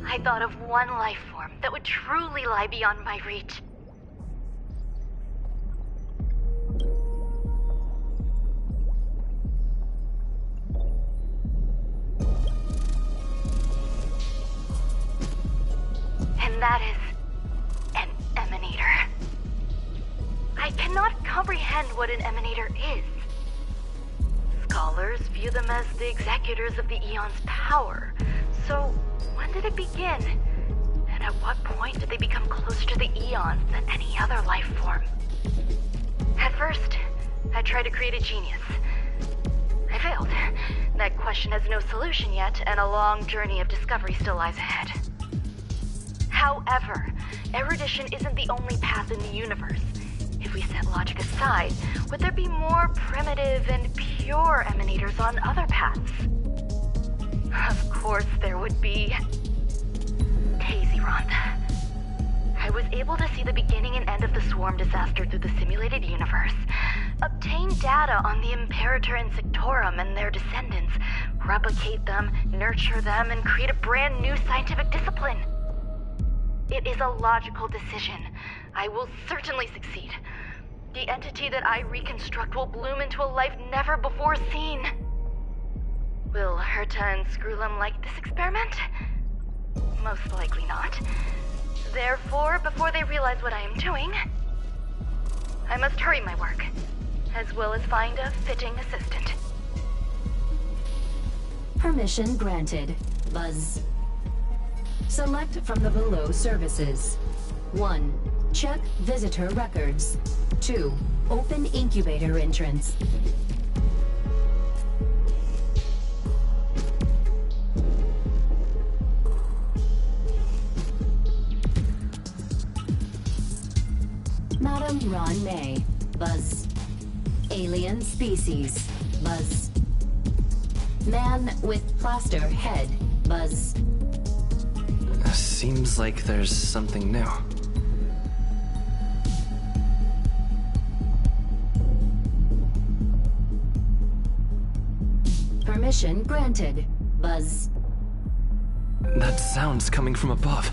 Q: I thought of one life form that would truly lie beyond my reach. And that is an emanator. I cannot comprehend what an emanator is. Scholars view them as the executors of the Eon's power. So, when did it begin? And at what point did they become closer to the Eons than any other life form? At first, I tried to create a genius. I failed. That question has no solution yet, and a long journey of discovery still lies ahead. However, erudition isn't the only path in the universe. If we set logic aside, would there be more primitive and pure emanators on other paths? Of course there would be. Daisy-Ron. I was able to see the beginning and end of the swarm disaster through the simulated universe, obtain data on the Imperator and Sectorum and their descendants, replicate them, nurture them, and create a brand new scientific discipline. It is a logical decision. I will certainly succeed. The entity that I reconstruct will bloom into a life never before seen. Will Herta and Screwlum like this experiment? Most likely not. Therefore, before they realize what I am doing, I must hurry my work, as well as find a fitting assistant.
P: Permission granted. Buzz. Select from the below services. 1. Check visitor records. 2. Open incubator entrance. Madame Ron May. Buzz. Alien species. Buzz. Man with plaster head. Buzz.
D: Seems like there's something new.
P: Permission granted. Buzz.
D: That sound's coming from above.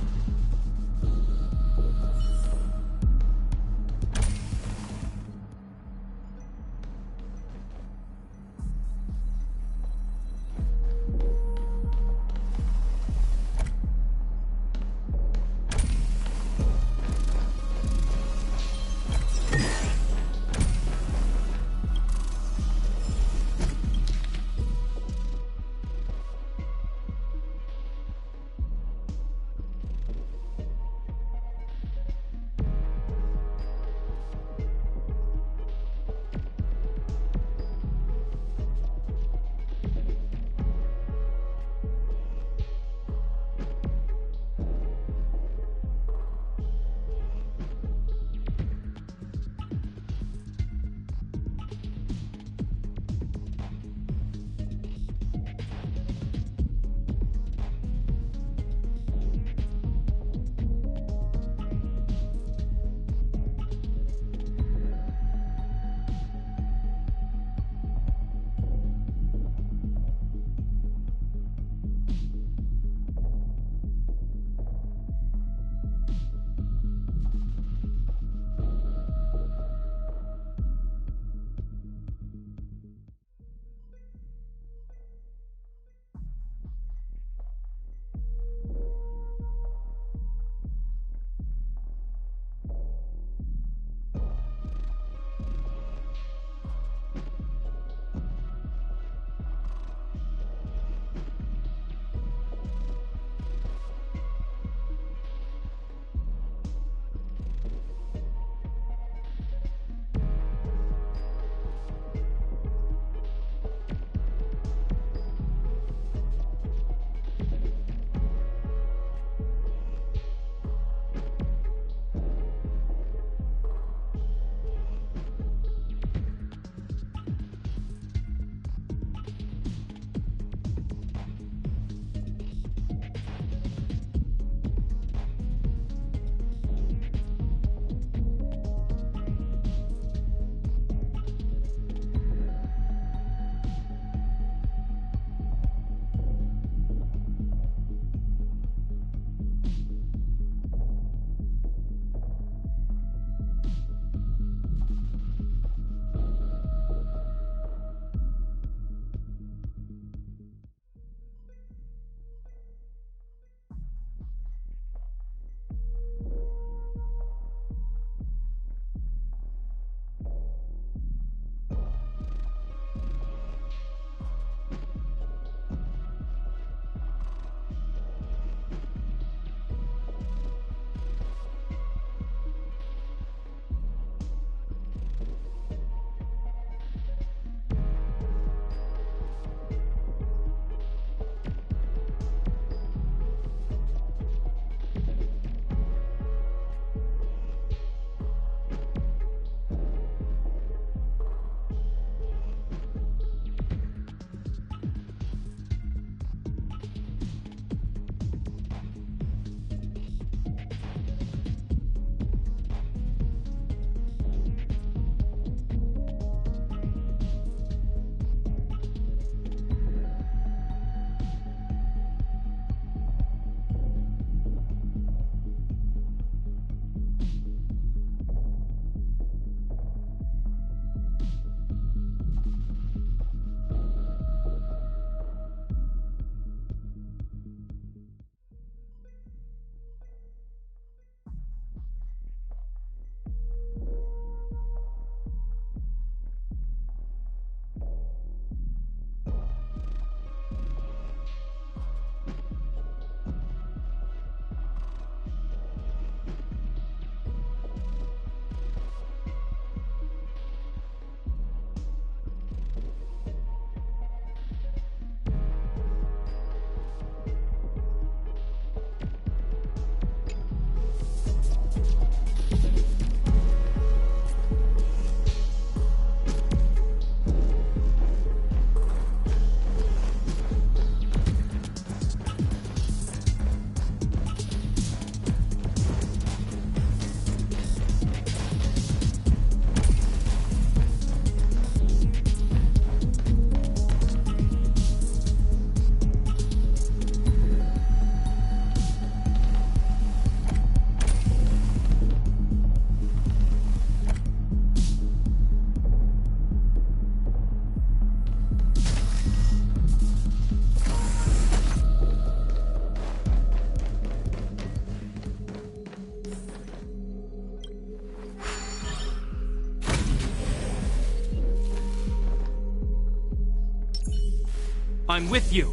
E: I'm with you.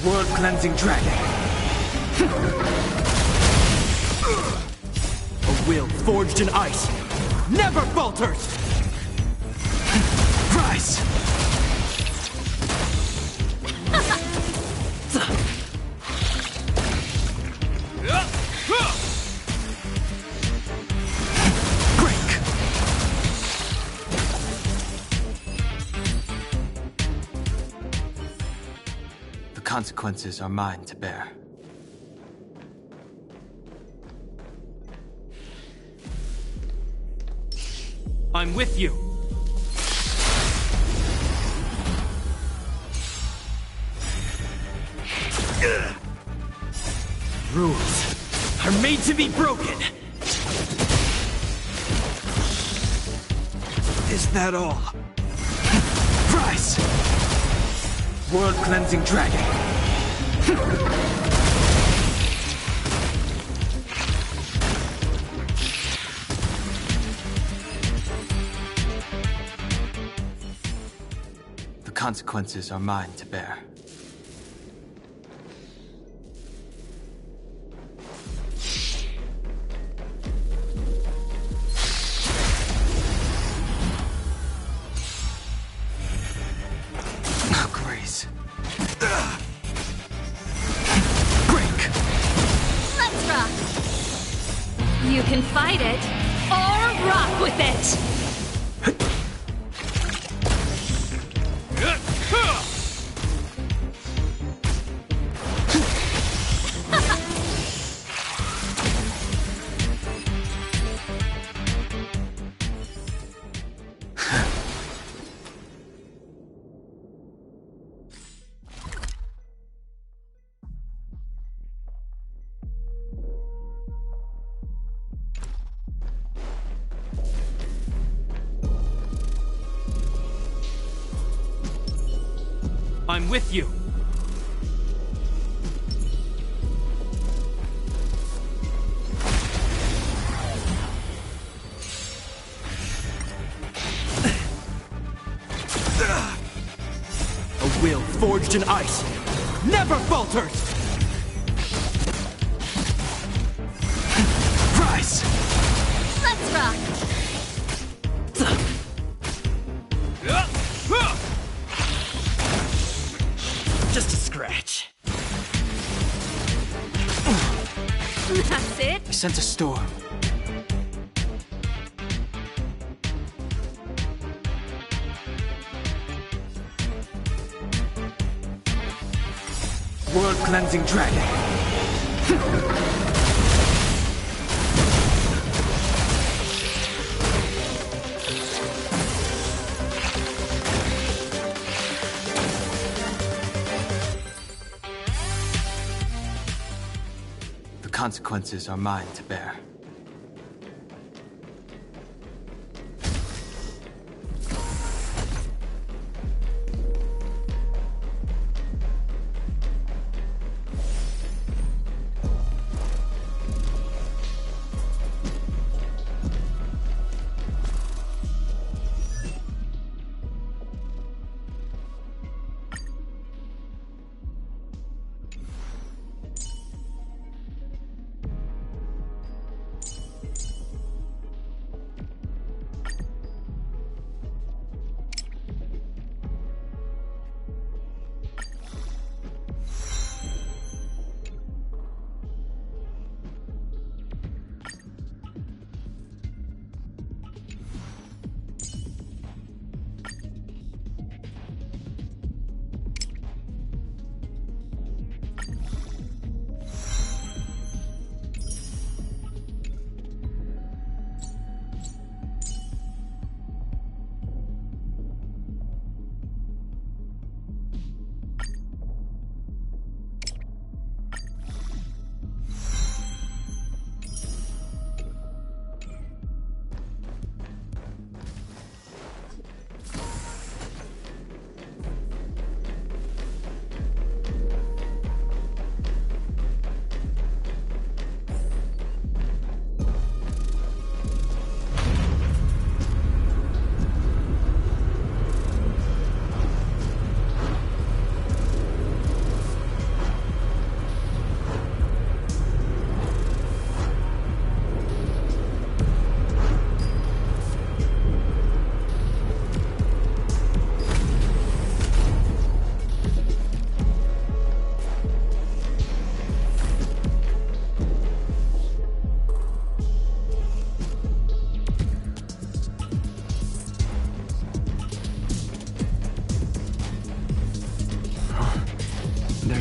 E: World-cleansing dragon. A will forged in ice never falters! Rise!
R: The consequences are mine to bear.
E: I'm with you. Rules are made to be broken. Is that all? Rise! World-cleansing dragon.
R: The consequences are mine to bear.
K: Let's rock! You can fight it, or rock with it!
E: I'm with you. A will forged in ice never falters! Rise!
K: Let's rock!
E: Just a scratch.
K: That's it?
R: I sense a storm.
E: World-cleansing dragon.
R: The consequences are mine to bear.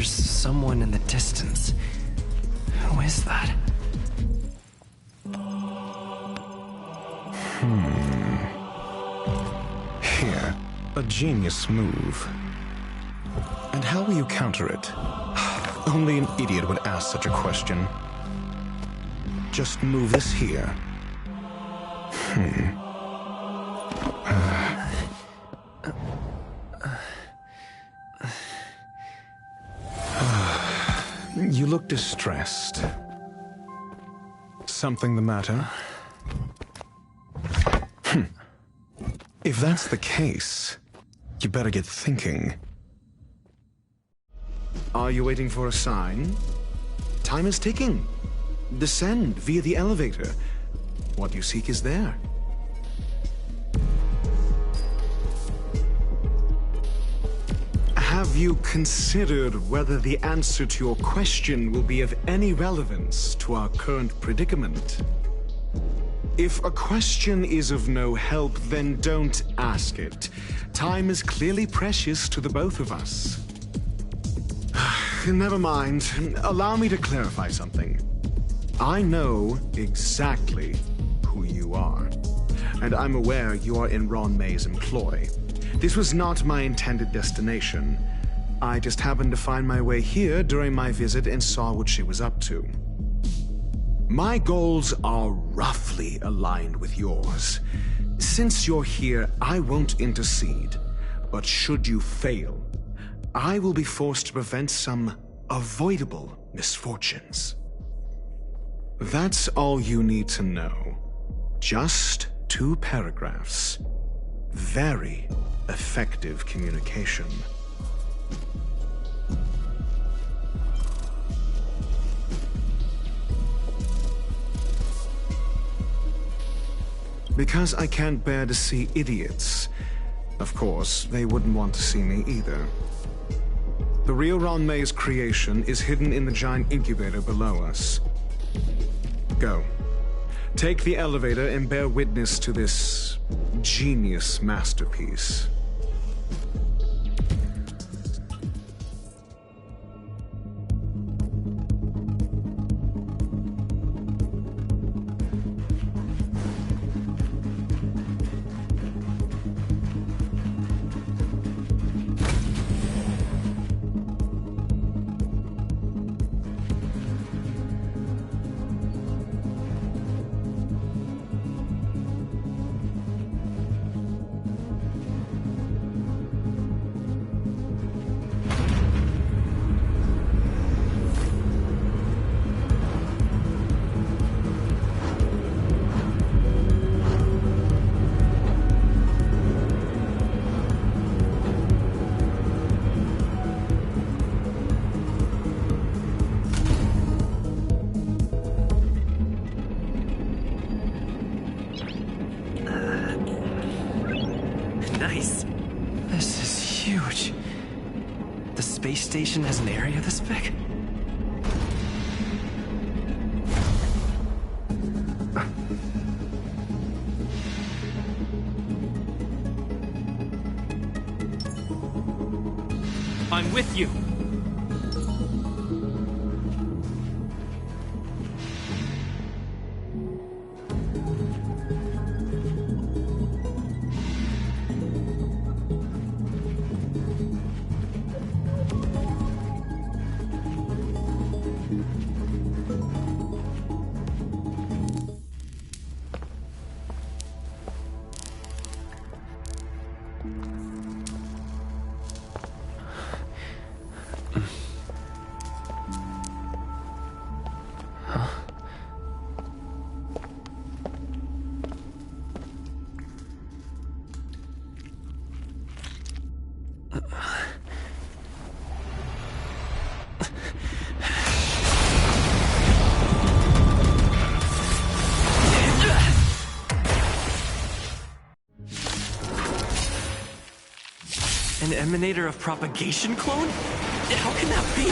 D: There's someone in the distance. Who is that?
S: Here, a genius move. And how will you counter it? Only an idiot would ask such a question. Just move this here. You look distressed. Something the matter? If that's the case, you better get thinking. Are you waiting for a sign? Time is ticking. Descend via the elevator. What you seek is there. Have you considered whether the answer to your question will be of any relevance to our current predicament? If a question is of no help, then don't ask it. Time is clearly precious to the both of us. Never mind. Allow me to clarify something. I know exactly who you are, and I'm aware you are in Ron May's employ. This was not my intended destination. I just happened to find my way here during my visit and saw what she was up to. My goals are roughly aligned with yours. Since you're here, I won't intercede. But should you fail, I will be forced to prevent some avoidable misfortunes. That's all you need to know. Just 2 paragraphs. Very effective communication. Because I can't bear to see idiots. Of course, they wouldn't want to see me either. The real Ron May's creation is hidden in the giant incubator below us. Go. Take the elevator and bear witness to this genius masterpiece.
D: Nice. This is huge. The space station has an area this big?
E: I'm with you.
D: An emanator of propagation clone? How can that be?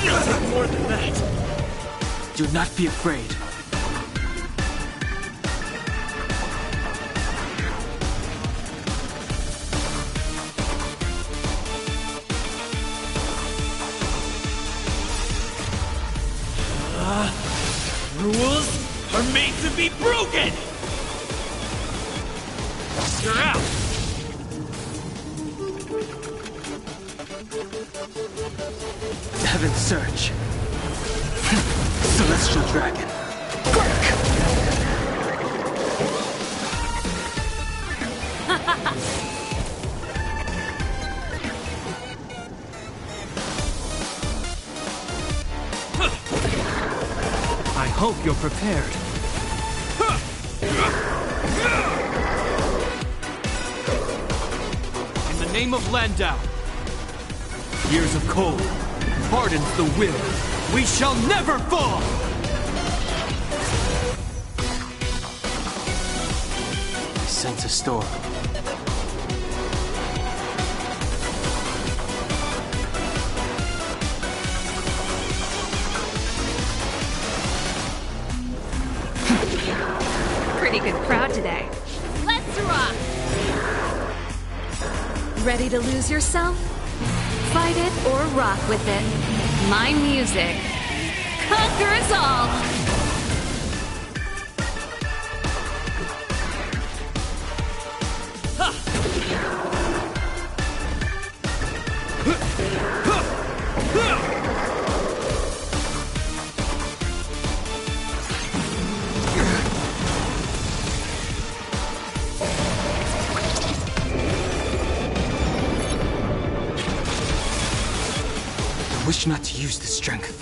D: Nothing more than that.
R: Do not be afraid.
E: be broken! You're out!
R: Heaven's Surge. Celestial Dragon.
E: I hope you're prepared. In the name of Landau, years of cold hardens the will. We shall never fall!
R: I sense a storm.
K: Pretty good crowd today. Let's rock! Ready to lose yourself? Fight it or rock with it. My music conquers all!
R: I wish not to use the strength.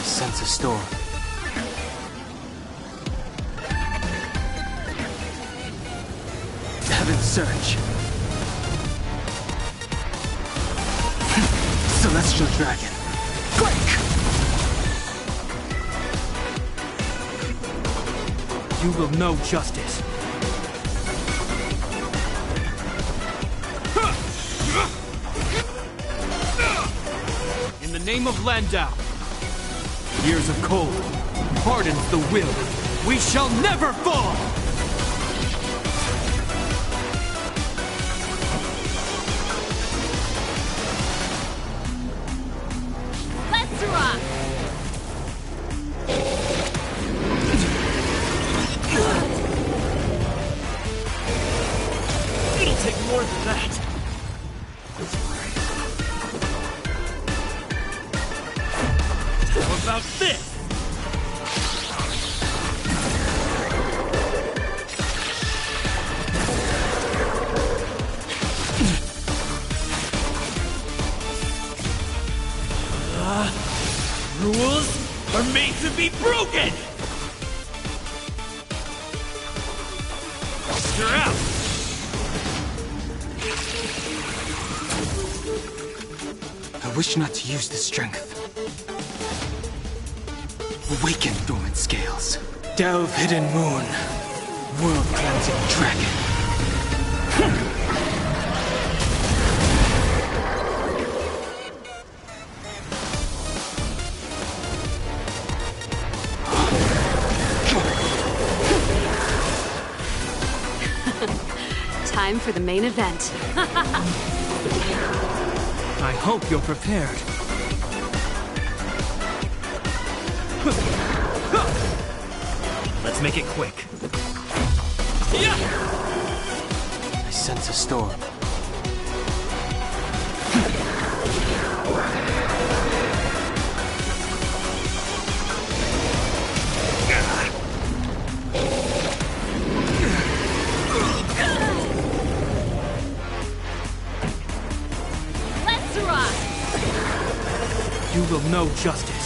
R: Sense a storm. Heaven's Surge. Celestial Dragon. Quake!
E: You will know justice. In the name of Landau, years of cold hardens the will. We shall never fall!
K: Let's rock!
E: It'll take more than that. How about this? Rules are made to be broken! You're out!
R: I wish not to use the strength. Awaken dormant scales. Delve hidden moon. World cleansing dragon.
K: Time for the main event.
E: I hope you're prepared.
D: Let's make it quick.
R: I sense a storm.
K: Let's rock!
E: You will know justice.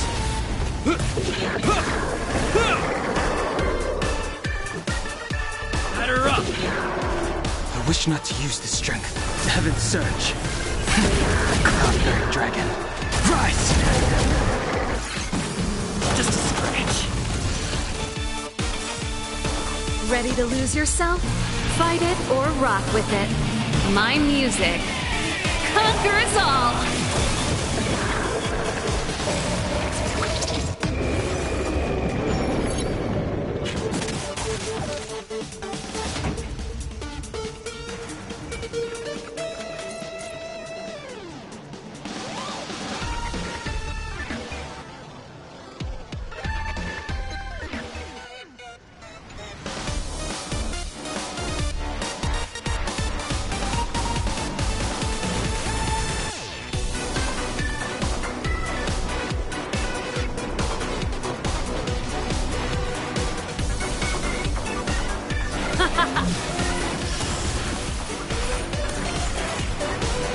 E: Batter up!
R: I wish not to use the strength. Heaven's surge. Cloudbearing dragon. Rise!
E: Just a scratch.
K: Ready to lose yourself? Fight it or rock with it. My music conquers all!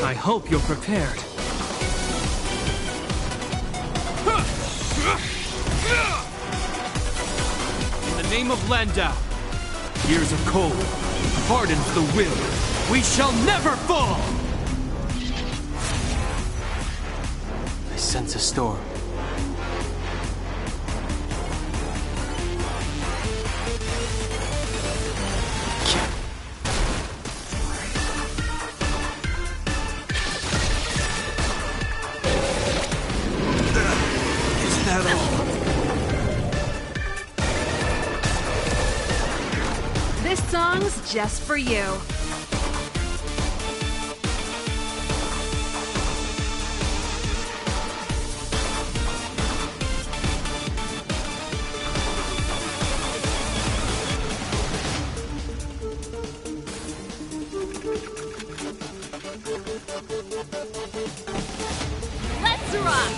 E: I hope you're prepared. In the name of Landau, years of cold hardens the will. We shall never fall!
R: I sense a storm.
K: This song's just for you. Let's rock!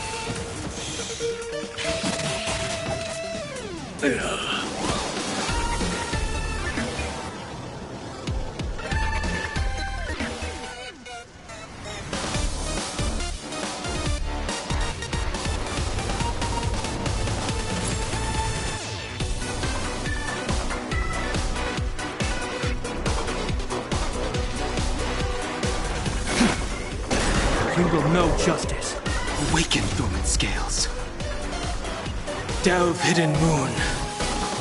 E: You will know justice.
R: Awaken dormant scales. Delve hidden moon.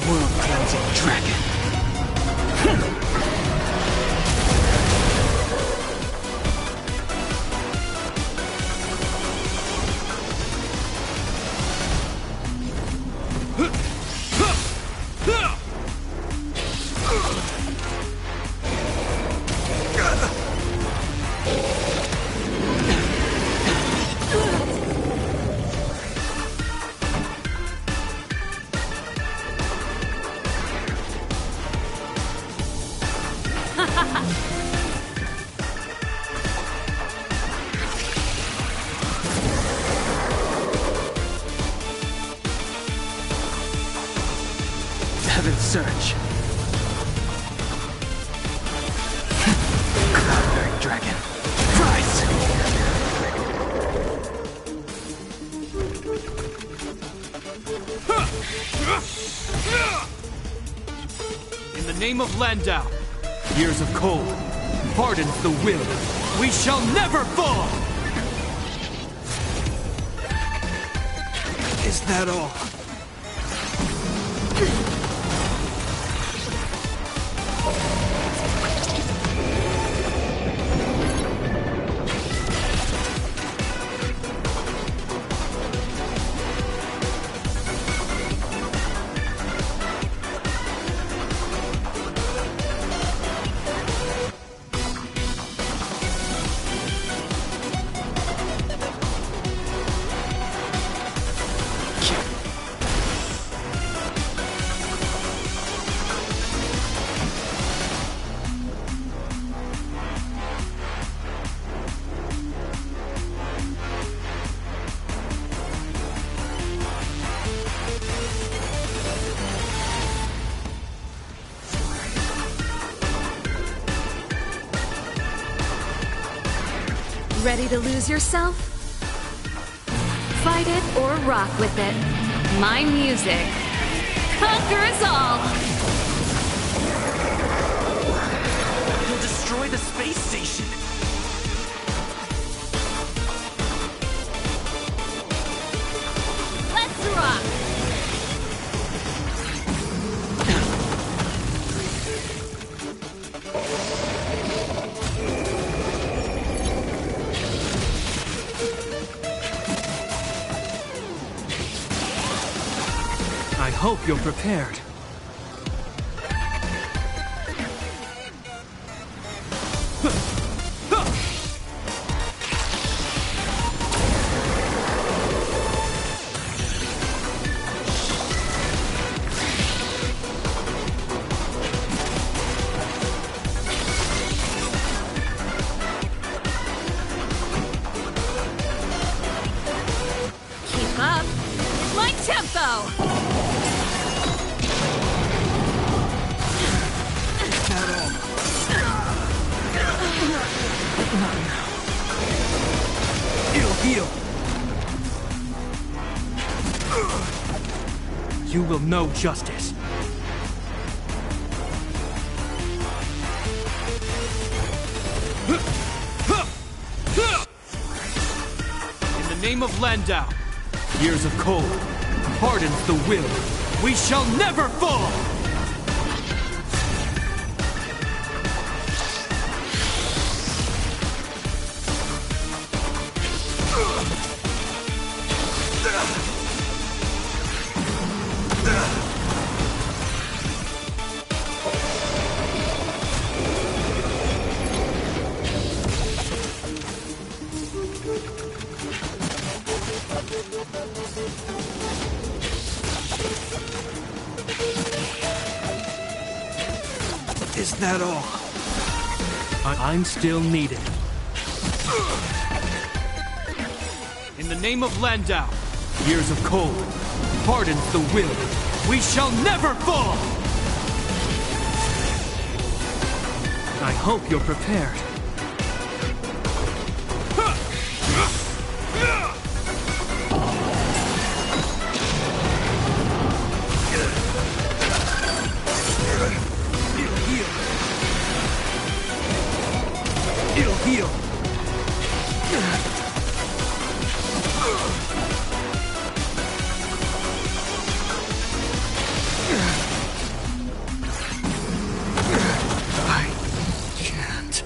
R: World cleansing dragon. Heaven's surge. Cloudbearing dragon. Rise!
E: In the name of Landau, years of cold hardens the will. We shall never fall!
R: Is that all?
K: Ready to lose yourself? Fight it or rock with it. My music conquers all!
J: You'll destroy the space station!
K: Let's rock!
E: I hope you're prepared.
K: Keep up! My tempo!
E: It'll heal. You will know justice. In the name of Landau, years of cold hardens the will. We shall never fall! Is that all? I'm still needed. In the name of Landau, years of cold hardens the will. We shall never fall! I hope you're prepared. It'll heal. I can't.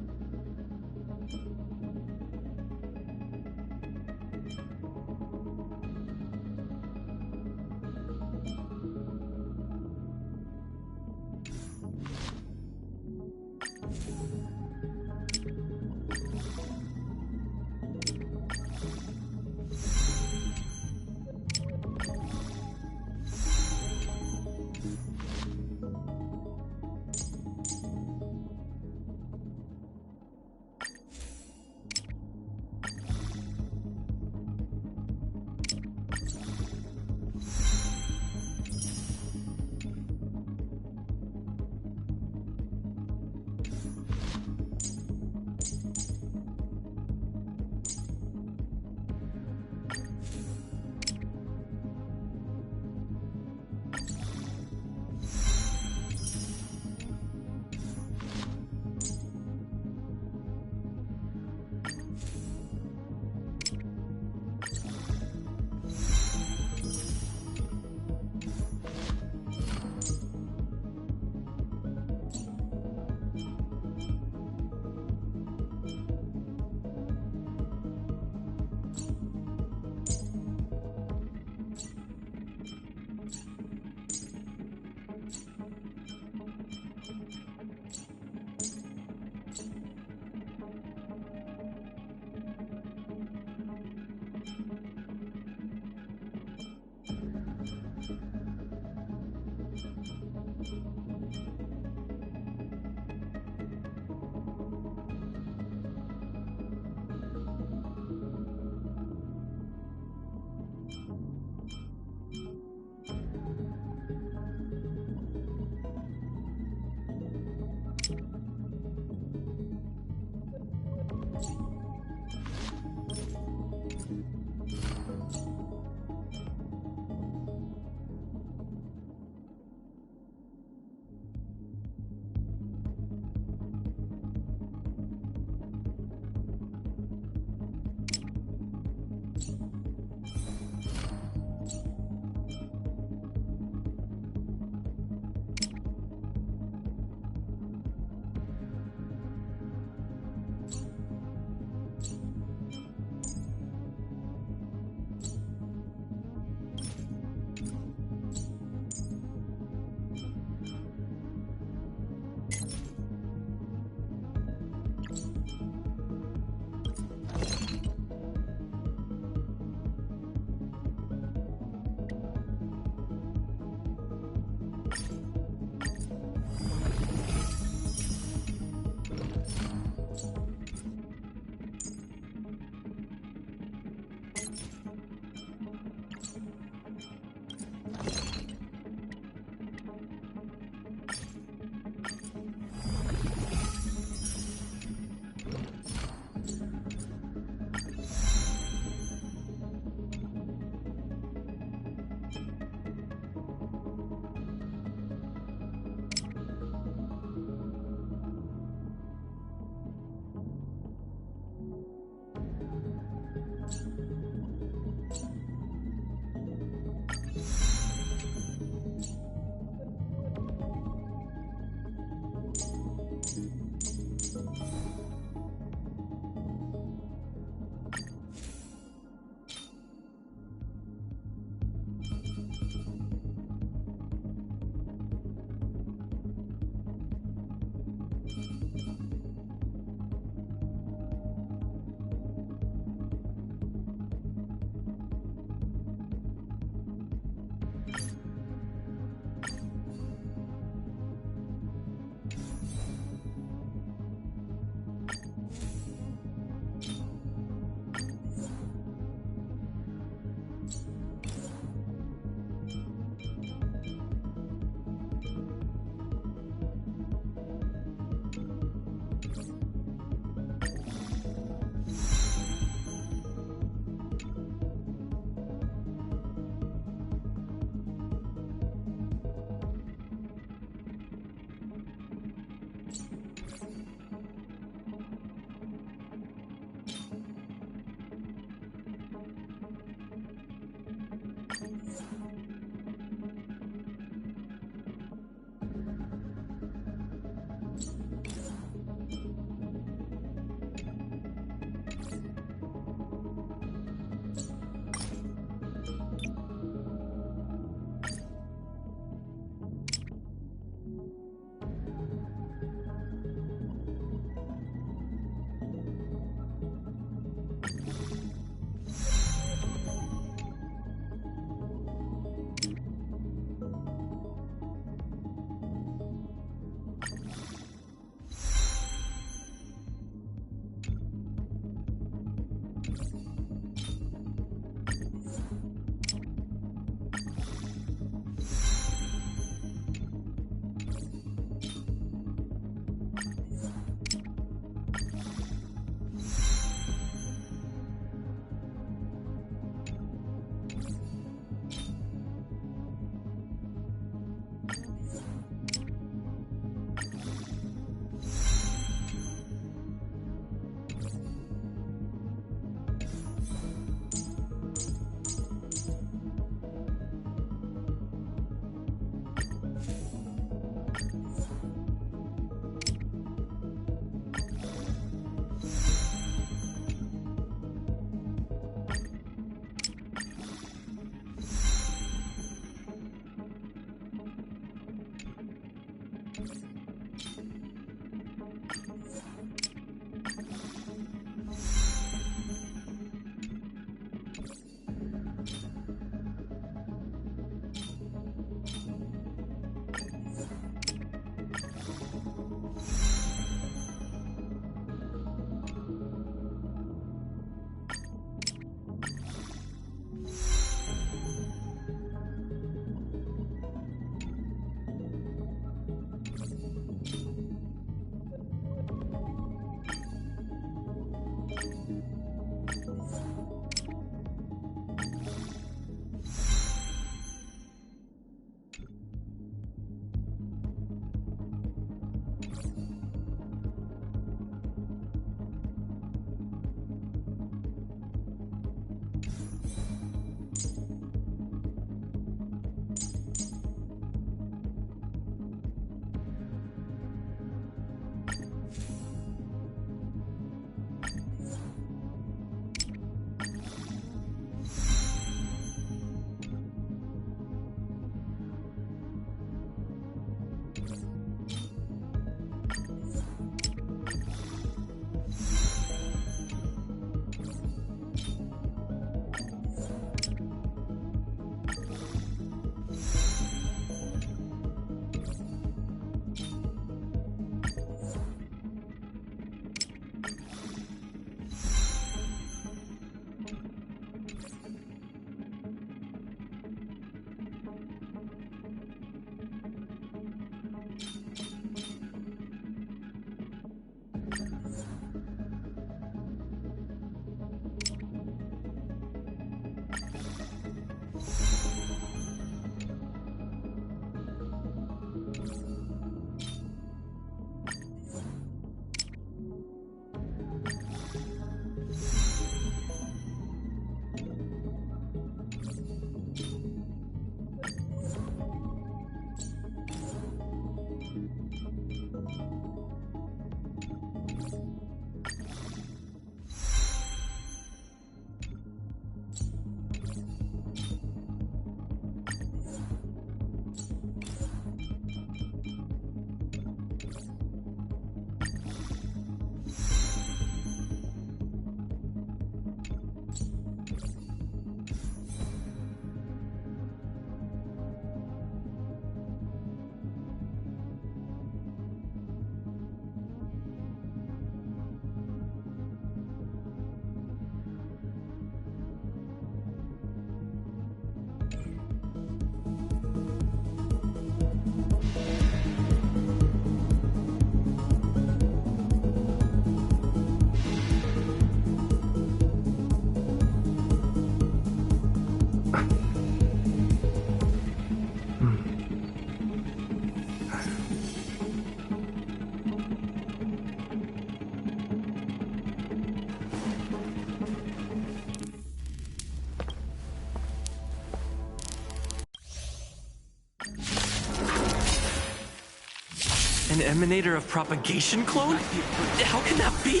D: An emanator of propagation clone? How can that be?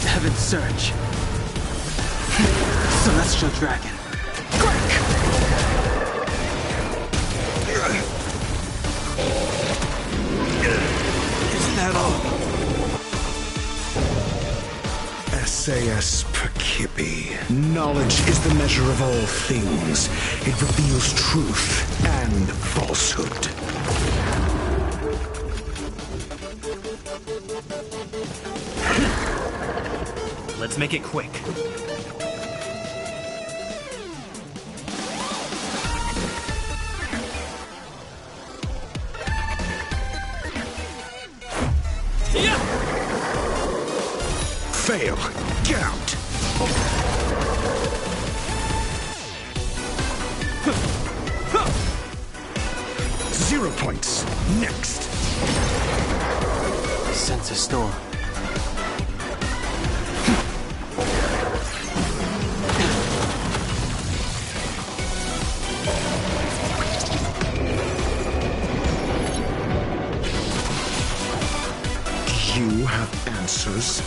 R: Heaven's Surge. Celestial Dragon.
S: Is that all? SAS Perkibi. Knowledge is the measure of all things. It reveals truth and falsehood.
D: Let's make it quick.
S: Fail. Count. Zero points. Next.
R: Sense a storm.
S: You have answers.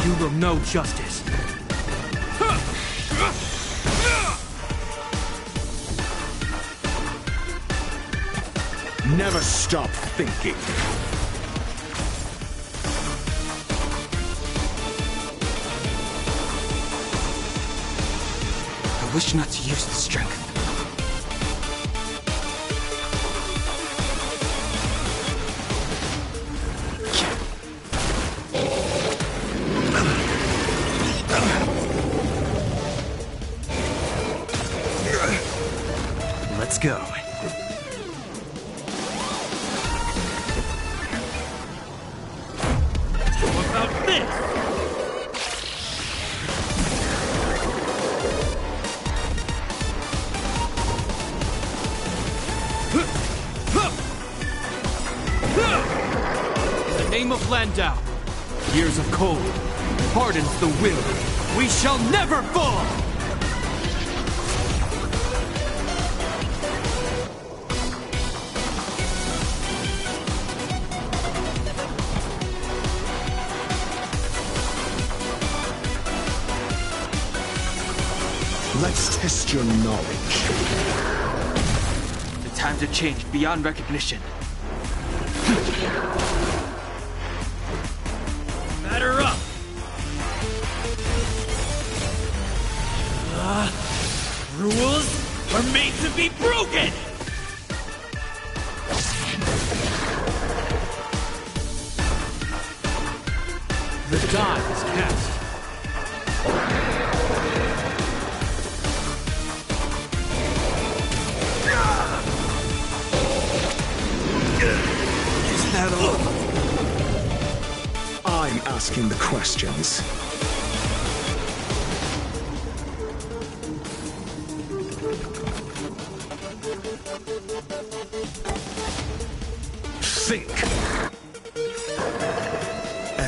E: You will know justice.
S: Never stop thinking.
R: I wish not to use the strength.
D: Let's go.
E: What about this? In the name of Landau, years of cold hardens the will. We shall never fall!
S: Let's test your knowledge.
R: The times have changed beyond recognition.
E: Batter up! Rules are made to be broken! The die is cast.
S: Is that all? I'm asking the questions. Think.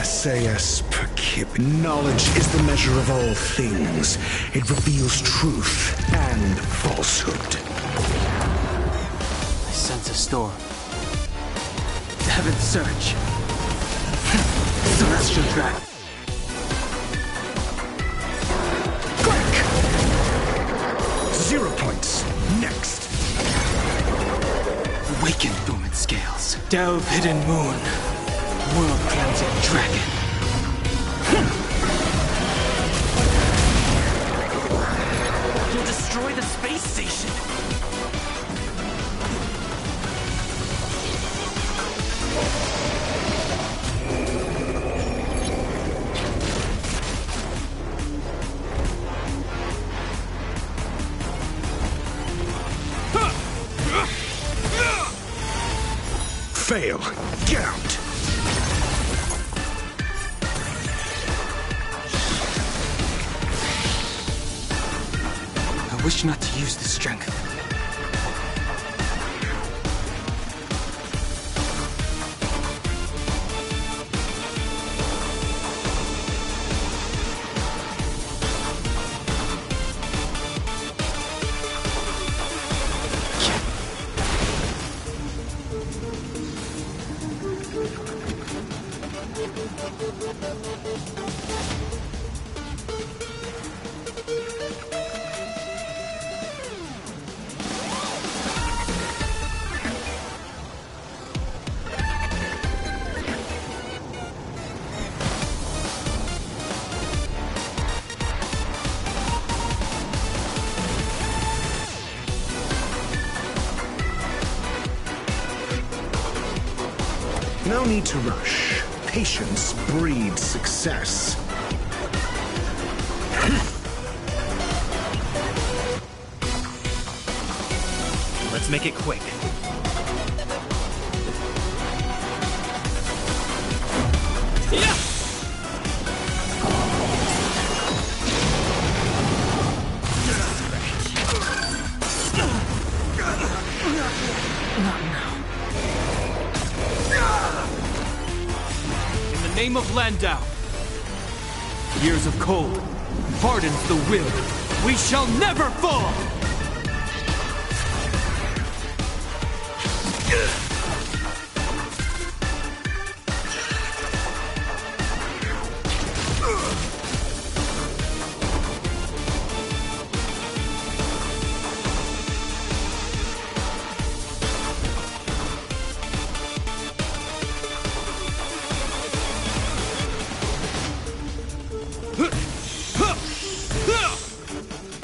S: SAS Perkib. Knowledge is the measure of all things. It reveals truth and falsehood.
R: I sense a storm. Heaven's Surge. Celestial Dragon.
S: Quick! 0 points. Next.
R: Awaken dormant scales. Delve hidden moon. World cleansing dragon.
D: You'll destroy the space station.
S: Fail. Count.
R: I wish not to use the strength.
S: No need to rush. Patience breeds success.
E: Let's make it quick. Name of Landau. Years of cold hardens the will. We shall never fall!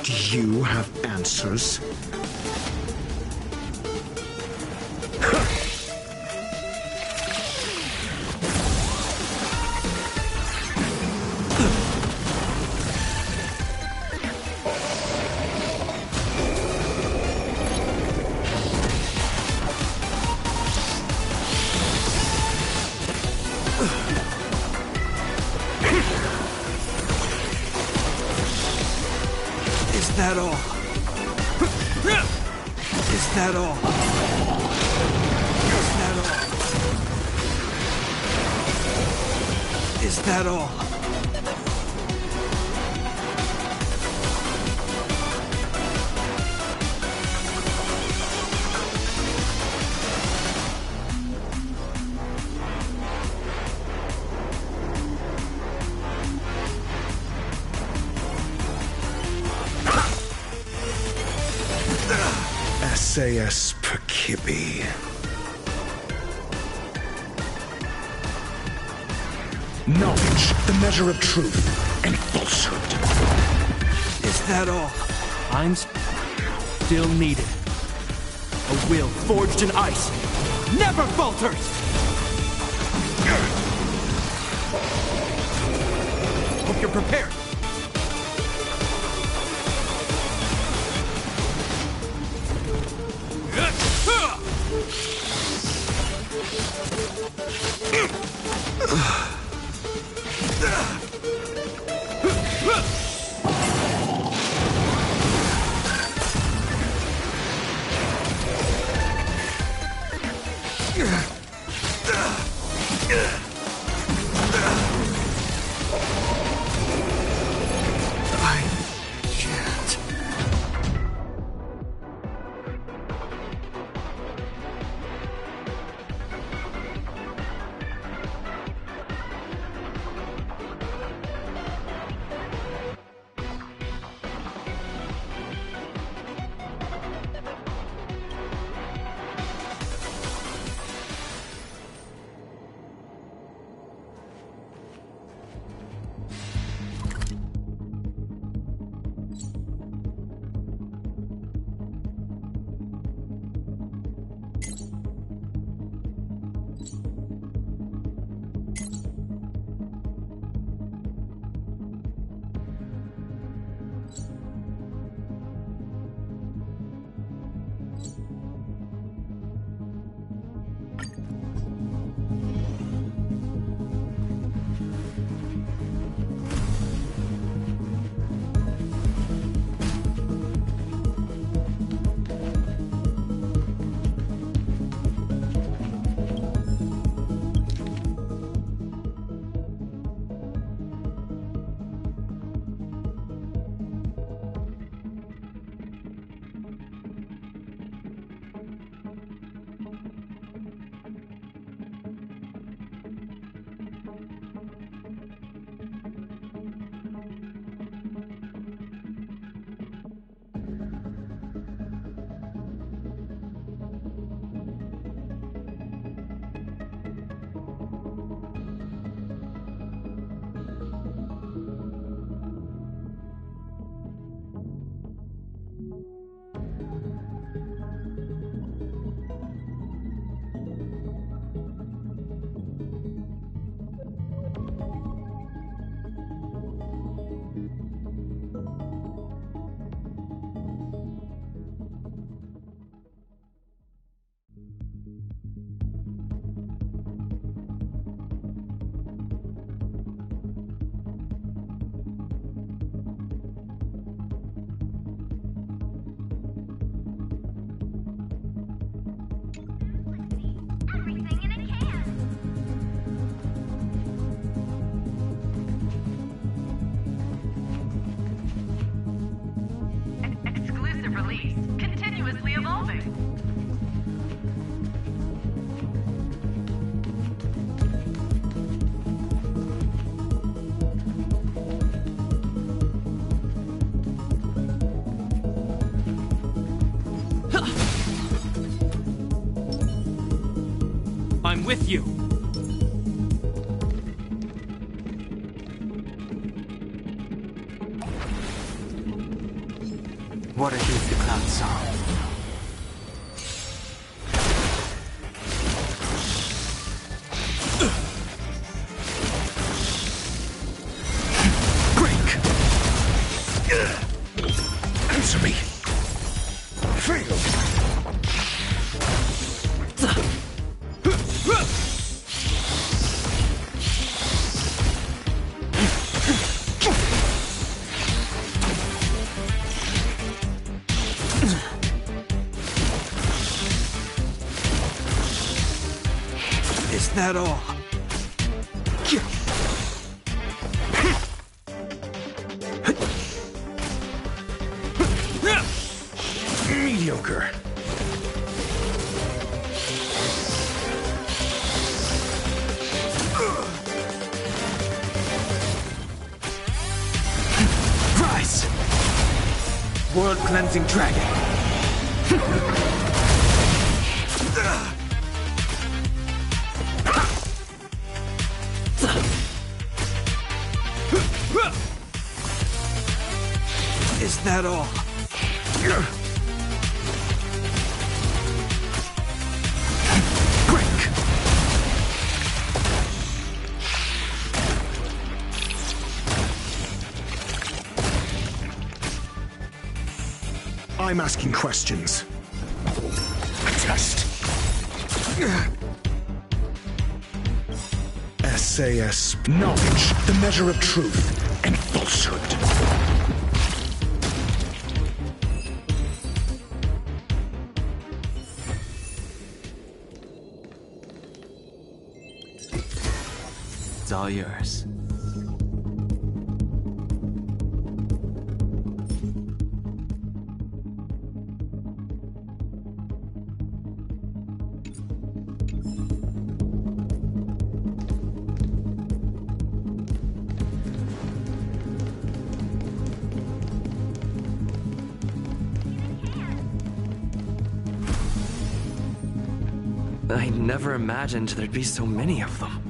S: Do you have answers?
E: Is that all? Is that all? Is that all? Is that all?
S: SAS Perkibi. Knowledge, the measure of truth and falsehood.
E: Is that all? I'm still needed. A will forged in ice never falters! Hope you're prepared. with you.
R: What are these the clouds saw?
L: Answer me. Fail.
I: Is that all?
L: Mediocre.
I: Rise! World cleansing dragon. Is that all?
S: I'm asking questions.
L: A test.
S: SAS.
L: Knowledge, the measure of truth and falsehood.
R: It's all yours.
D: I never imagined there'd be so many of them.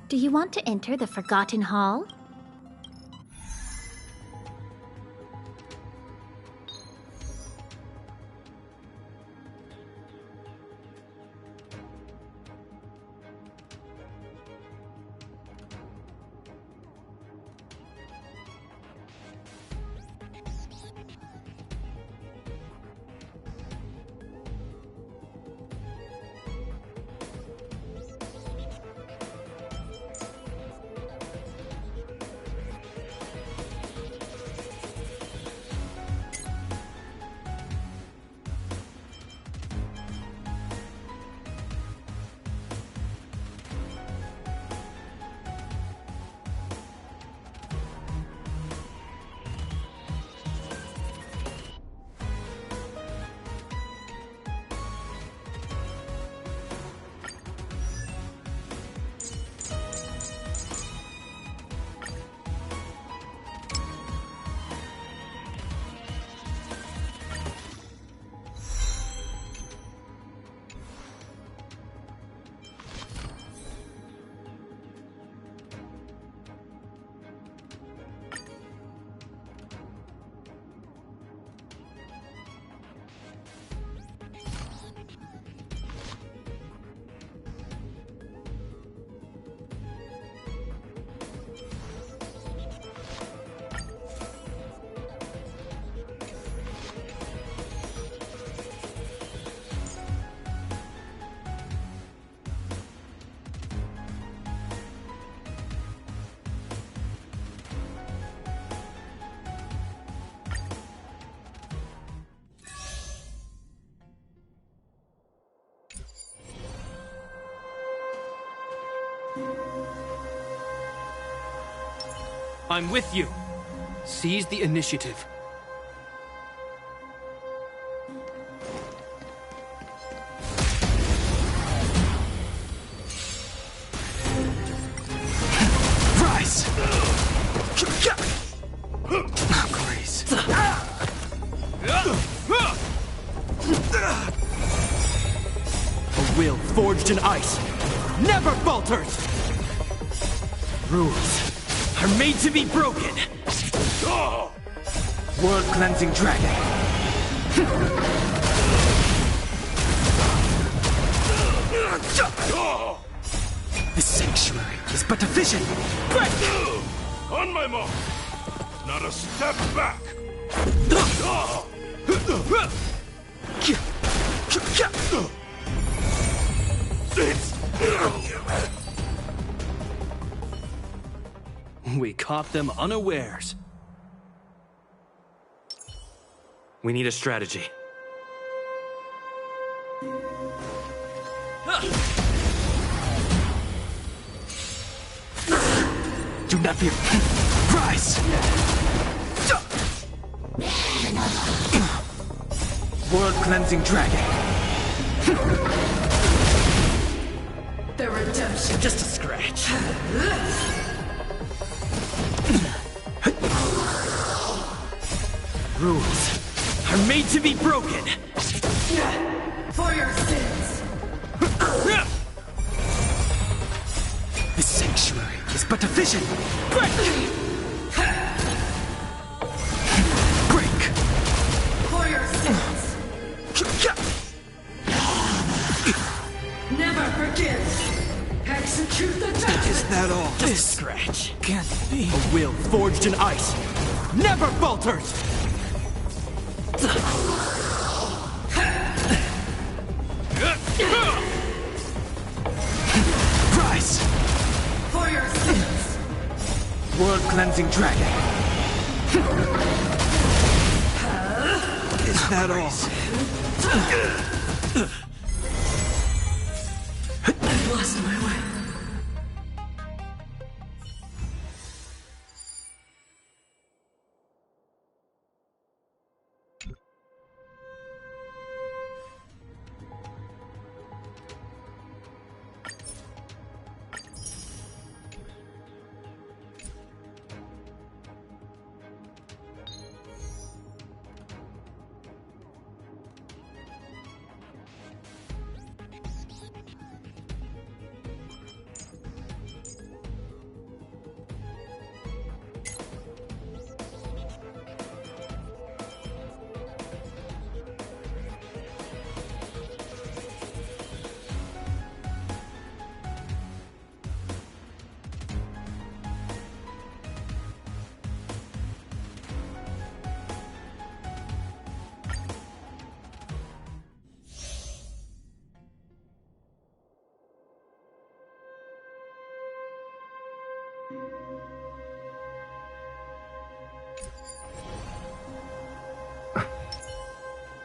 T: Do you want to enter the Forgotten Hall?
E: I'm with you. Seize the initiative.
R: Rise! Grace.
E: A will forged in ice never falters! Rules are made to be broken! World-cleansing dragon!
R: The sanctuary is but a vision!
N: On my mark! Not a step back!
E: We caught them unawares.
D: We need a strategy.
R: Do not fear. Rise!
E: World-cleansing dragon.
K: The redemption.
E: Just a scratch. Rules are made to be broken.
K: For your sins.
R: The sanctuary is but a vision!
K: Break! For your sins. Never forgive. Execute the justice.
E: Is that all? Just a scratch. Can't be. A will forged in ice never falters.
R: Rise!
K: For your sins.
E: World-cleansing dragon. Is that all?
K: I've lost my way.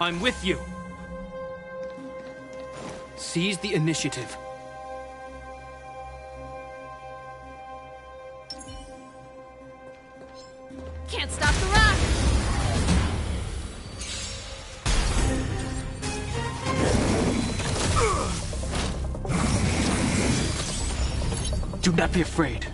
E: I'm with you. Seize the initiative.
K: Can't stop the rock!
R: Do not be afraid.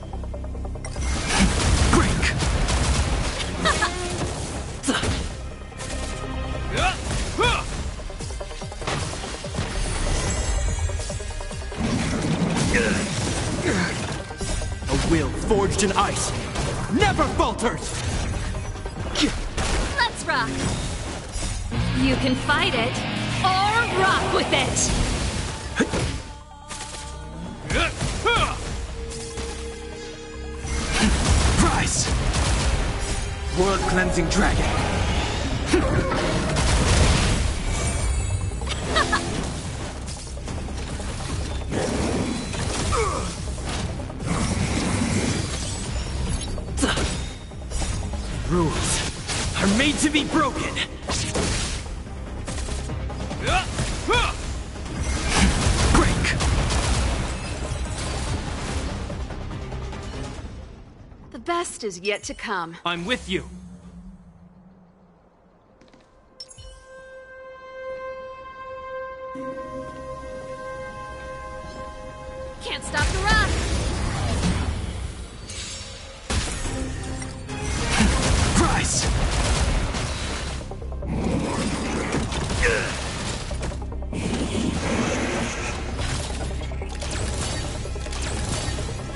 E: A will forged in ice never falters!
C: Let's rock! You can fight it, or rock with it!
R: Rise!
E: World-cleansing dragon. Rules are made to be broken.
K: best is yet to come.
E: I'm with you.
K: Can't stop the run!
R: Rise!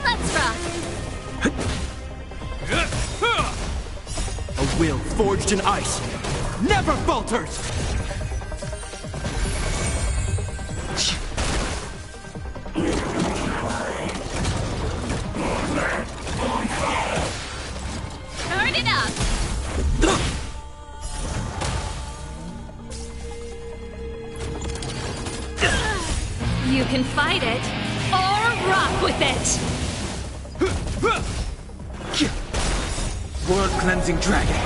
K: Let's rock!
E: A will forged in ice never falters!
K: Turn it up! You can fight it, or rock with it!
R: World cleansing dragon.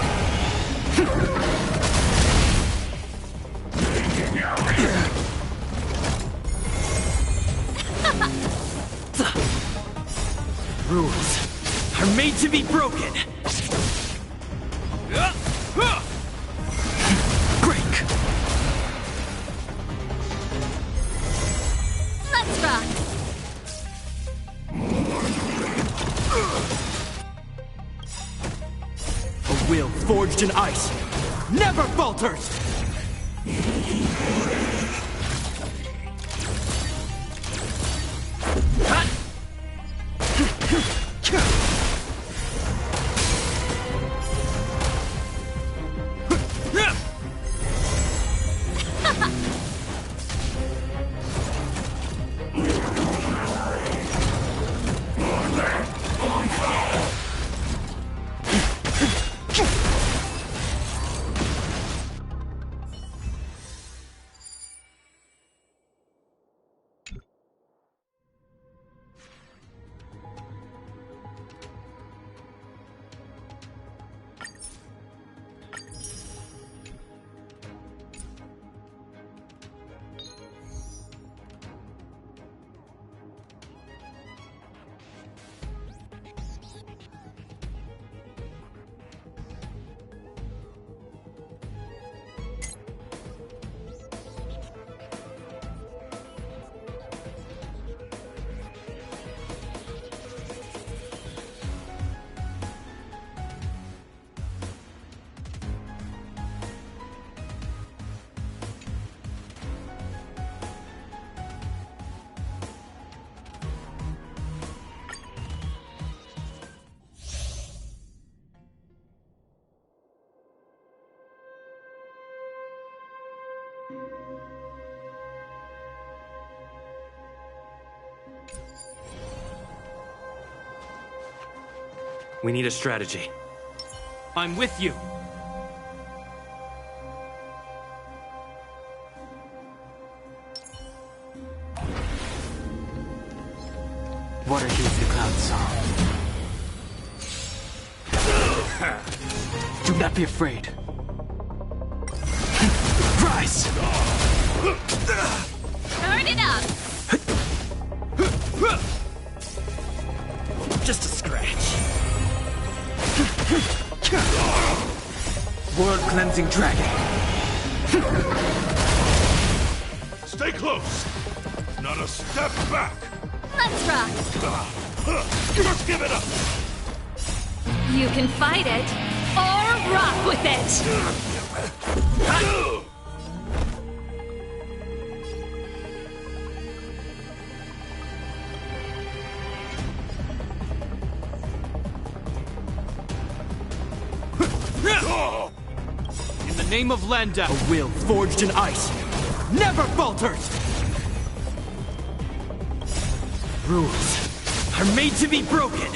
E: Rules are made to be broken.
R: Break.
K: Let's rock!
E: A will forged in ice never falters! We need a strategy. I'm with you.
R: Water heals the cloud song. Do not be afraid. Rise!
K: Turn it up!
E: Just a scratch.
R: World cleansing dragon.
U: Stay close. Not a step back.
K: Let's rock!
U: Just give it up.
K: You can fight it, or rock with it!
E: In the name of Landau, a will forged in ice never falters! Rules are made to be broken!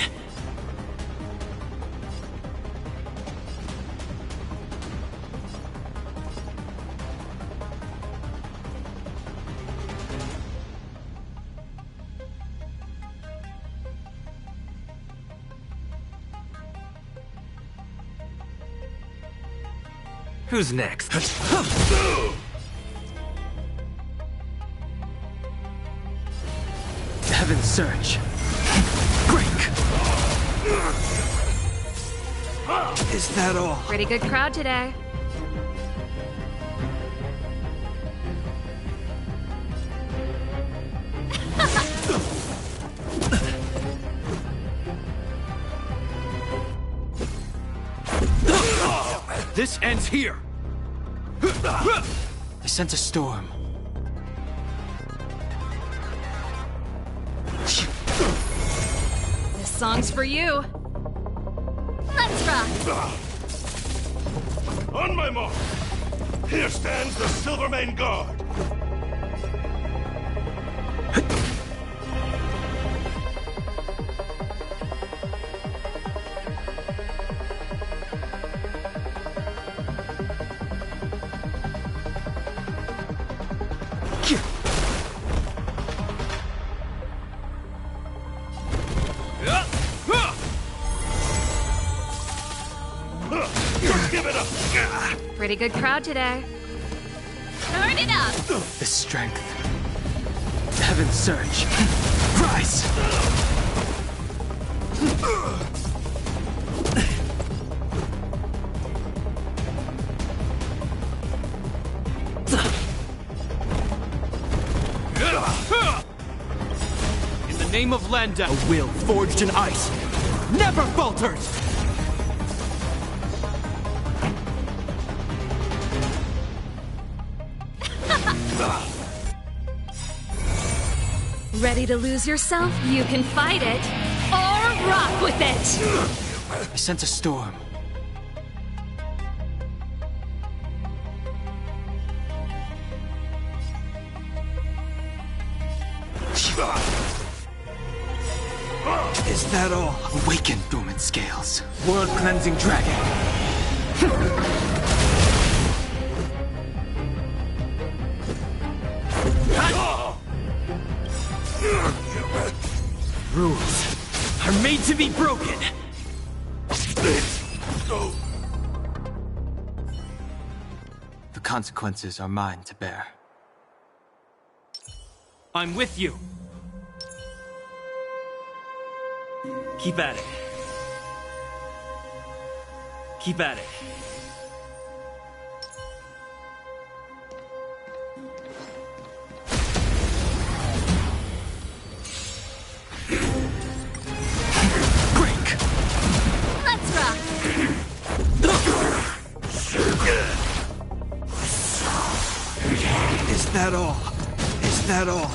D: Who's next?
R: Heaven's Surge. Break!
J: Is that all?
K: Pretty good crowd today.
E: This ends here!
R: I sense a storm.
K: This song's for you. Let's rock!
U: On my mark! Here stands the Silvermane Guard! Give it up!
K: Pretty good crowd today. Turn it up!
R: The strength. Heaven's surge. Rise!
E: In the name of Landau, a will forged in ice never falters!
K: Ready to lose yourself? You can fight it, or rock with it!
R: I sense a storm.
J: Is that all?
R: Awaken, dormant scales.
J: World-cleansing dragon. Rules are made to be broken.
R: The consequences are mine to bear.
E: I'm with you.
J: Keep at it. Keep at it.
K: Let's rock!
J: Is that all? Is that all?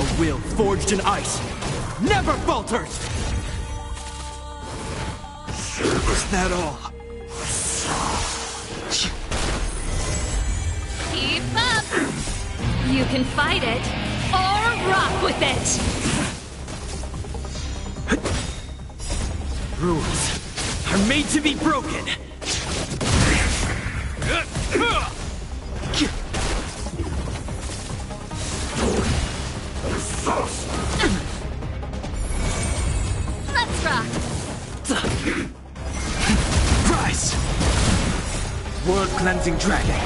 E: A will forged in ice never falters!
J: Is that all?
K: Keep up! You can fight it, or rock with it!
E: Rules are made to be broken!
K: Let's rock!
J: Rise! World-cleansing dragon.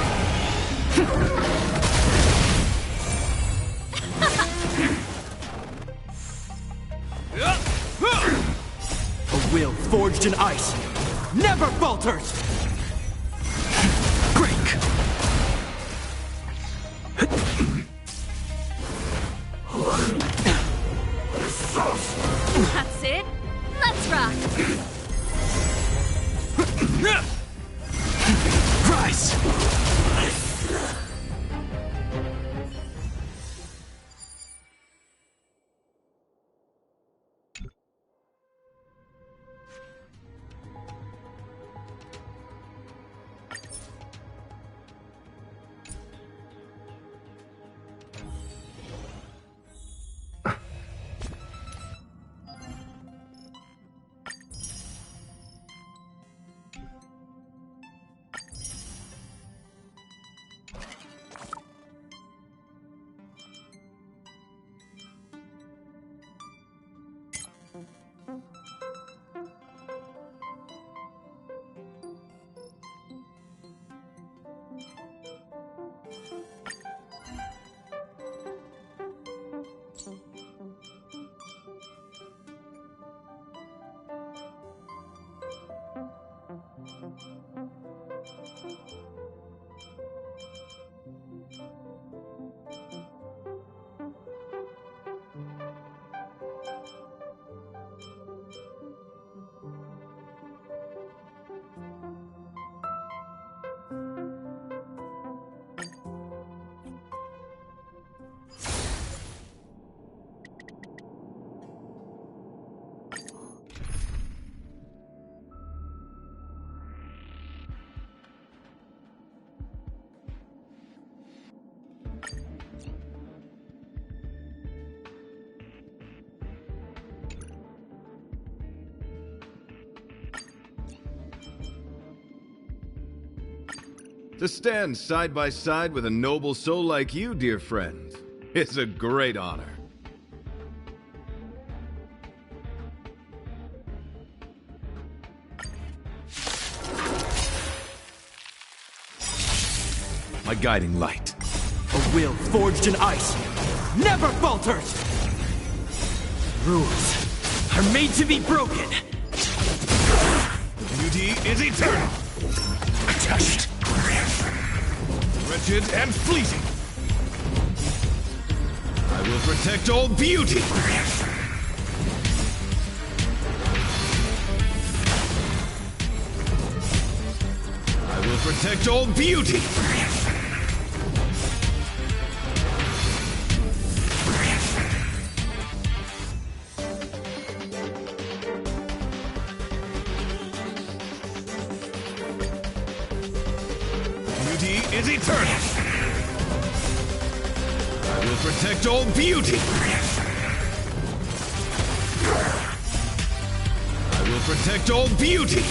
E: A will forged in ice never falters!
J: Break!
K: That's it. Let's rock!
J: Rise!
A: To stand side by side with a noble soul like you, dear friend, is a great honor. My guiding light.
E: A will forged in ice never falters! Rules are made to be broken!
U: The beauty is eternal! Attached! Wretched and fleeting!
A: I will protect all beauty! I will protect all beauty!
U: Is eternal.
A: I will protect all beauty. I will protect all beauty.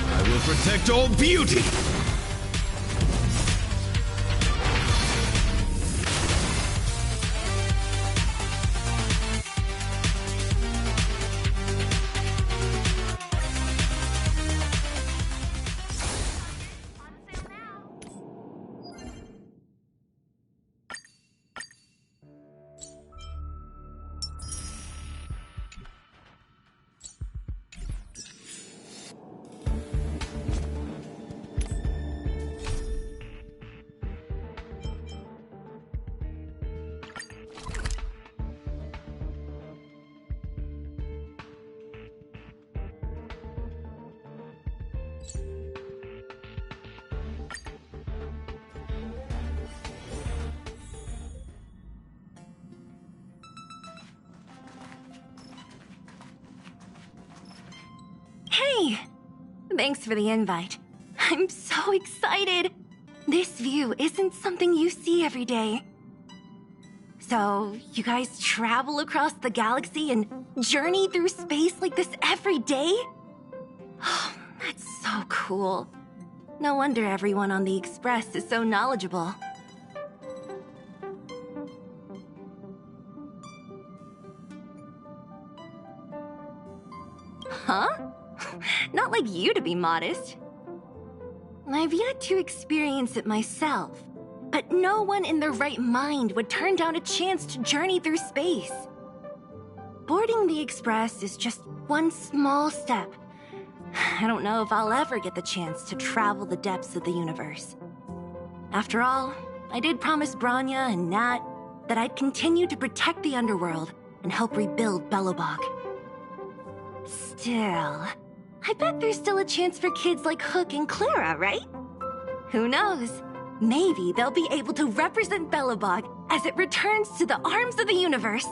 A: I will protect all beauty.
B: Hey! Thanks for the invite. I'm so excited! This view isn't something you see every day. So, you guys travel across the galaxy and journey through space like this every day? Oh, that's so cool. No wonder everyone on the Express is so knowledgeable. Huh? Not like you to be modest. I've yet to experience it myself, but no one in their right mind would turn down a chance to journey through space. Boarding the Express is just one small step. I don't know if I'll ever get the chance to travel the depths of the universe. After all, I did promise Branya and Nat that I'd continue to protect the underworld and help rebuild Belobog. Still, I bet there's still a chance for kids like Hook and Clara, right? Who knows? Maybe they'll be able to represent Belobog as it returns to the arms of the universe.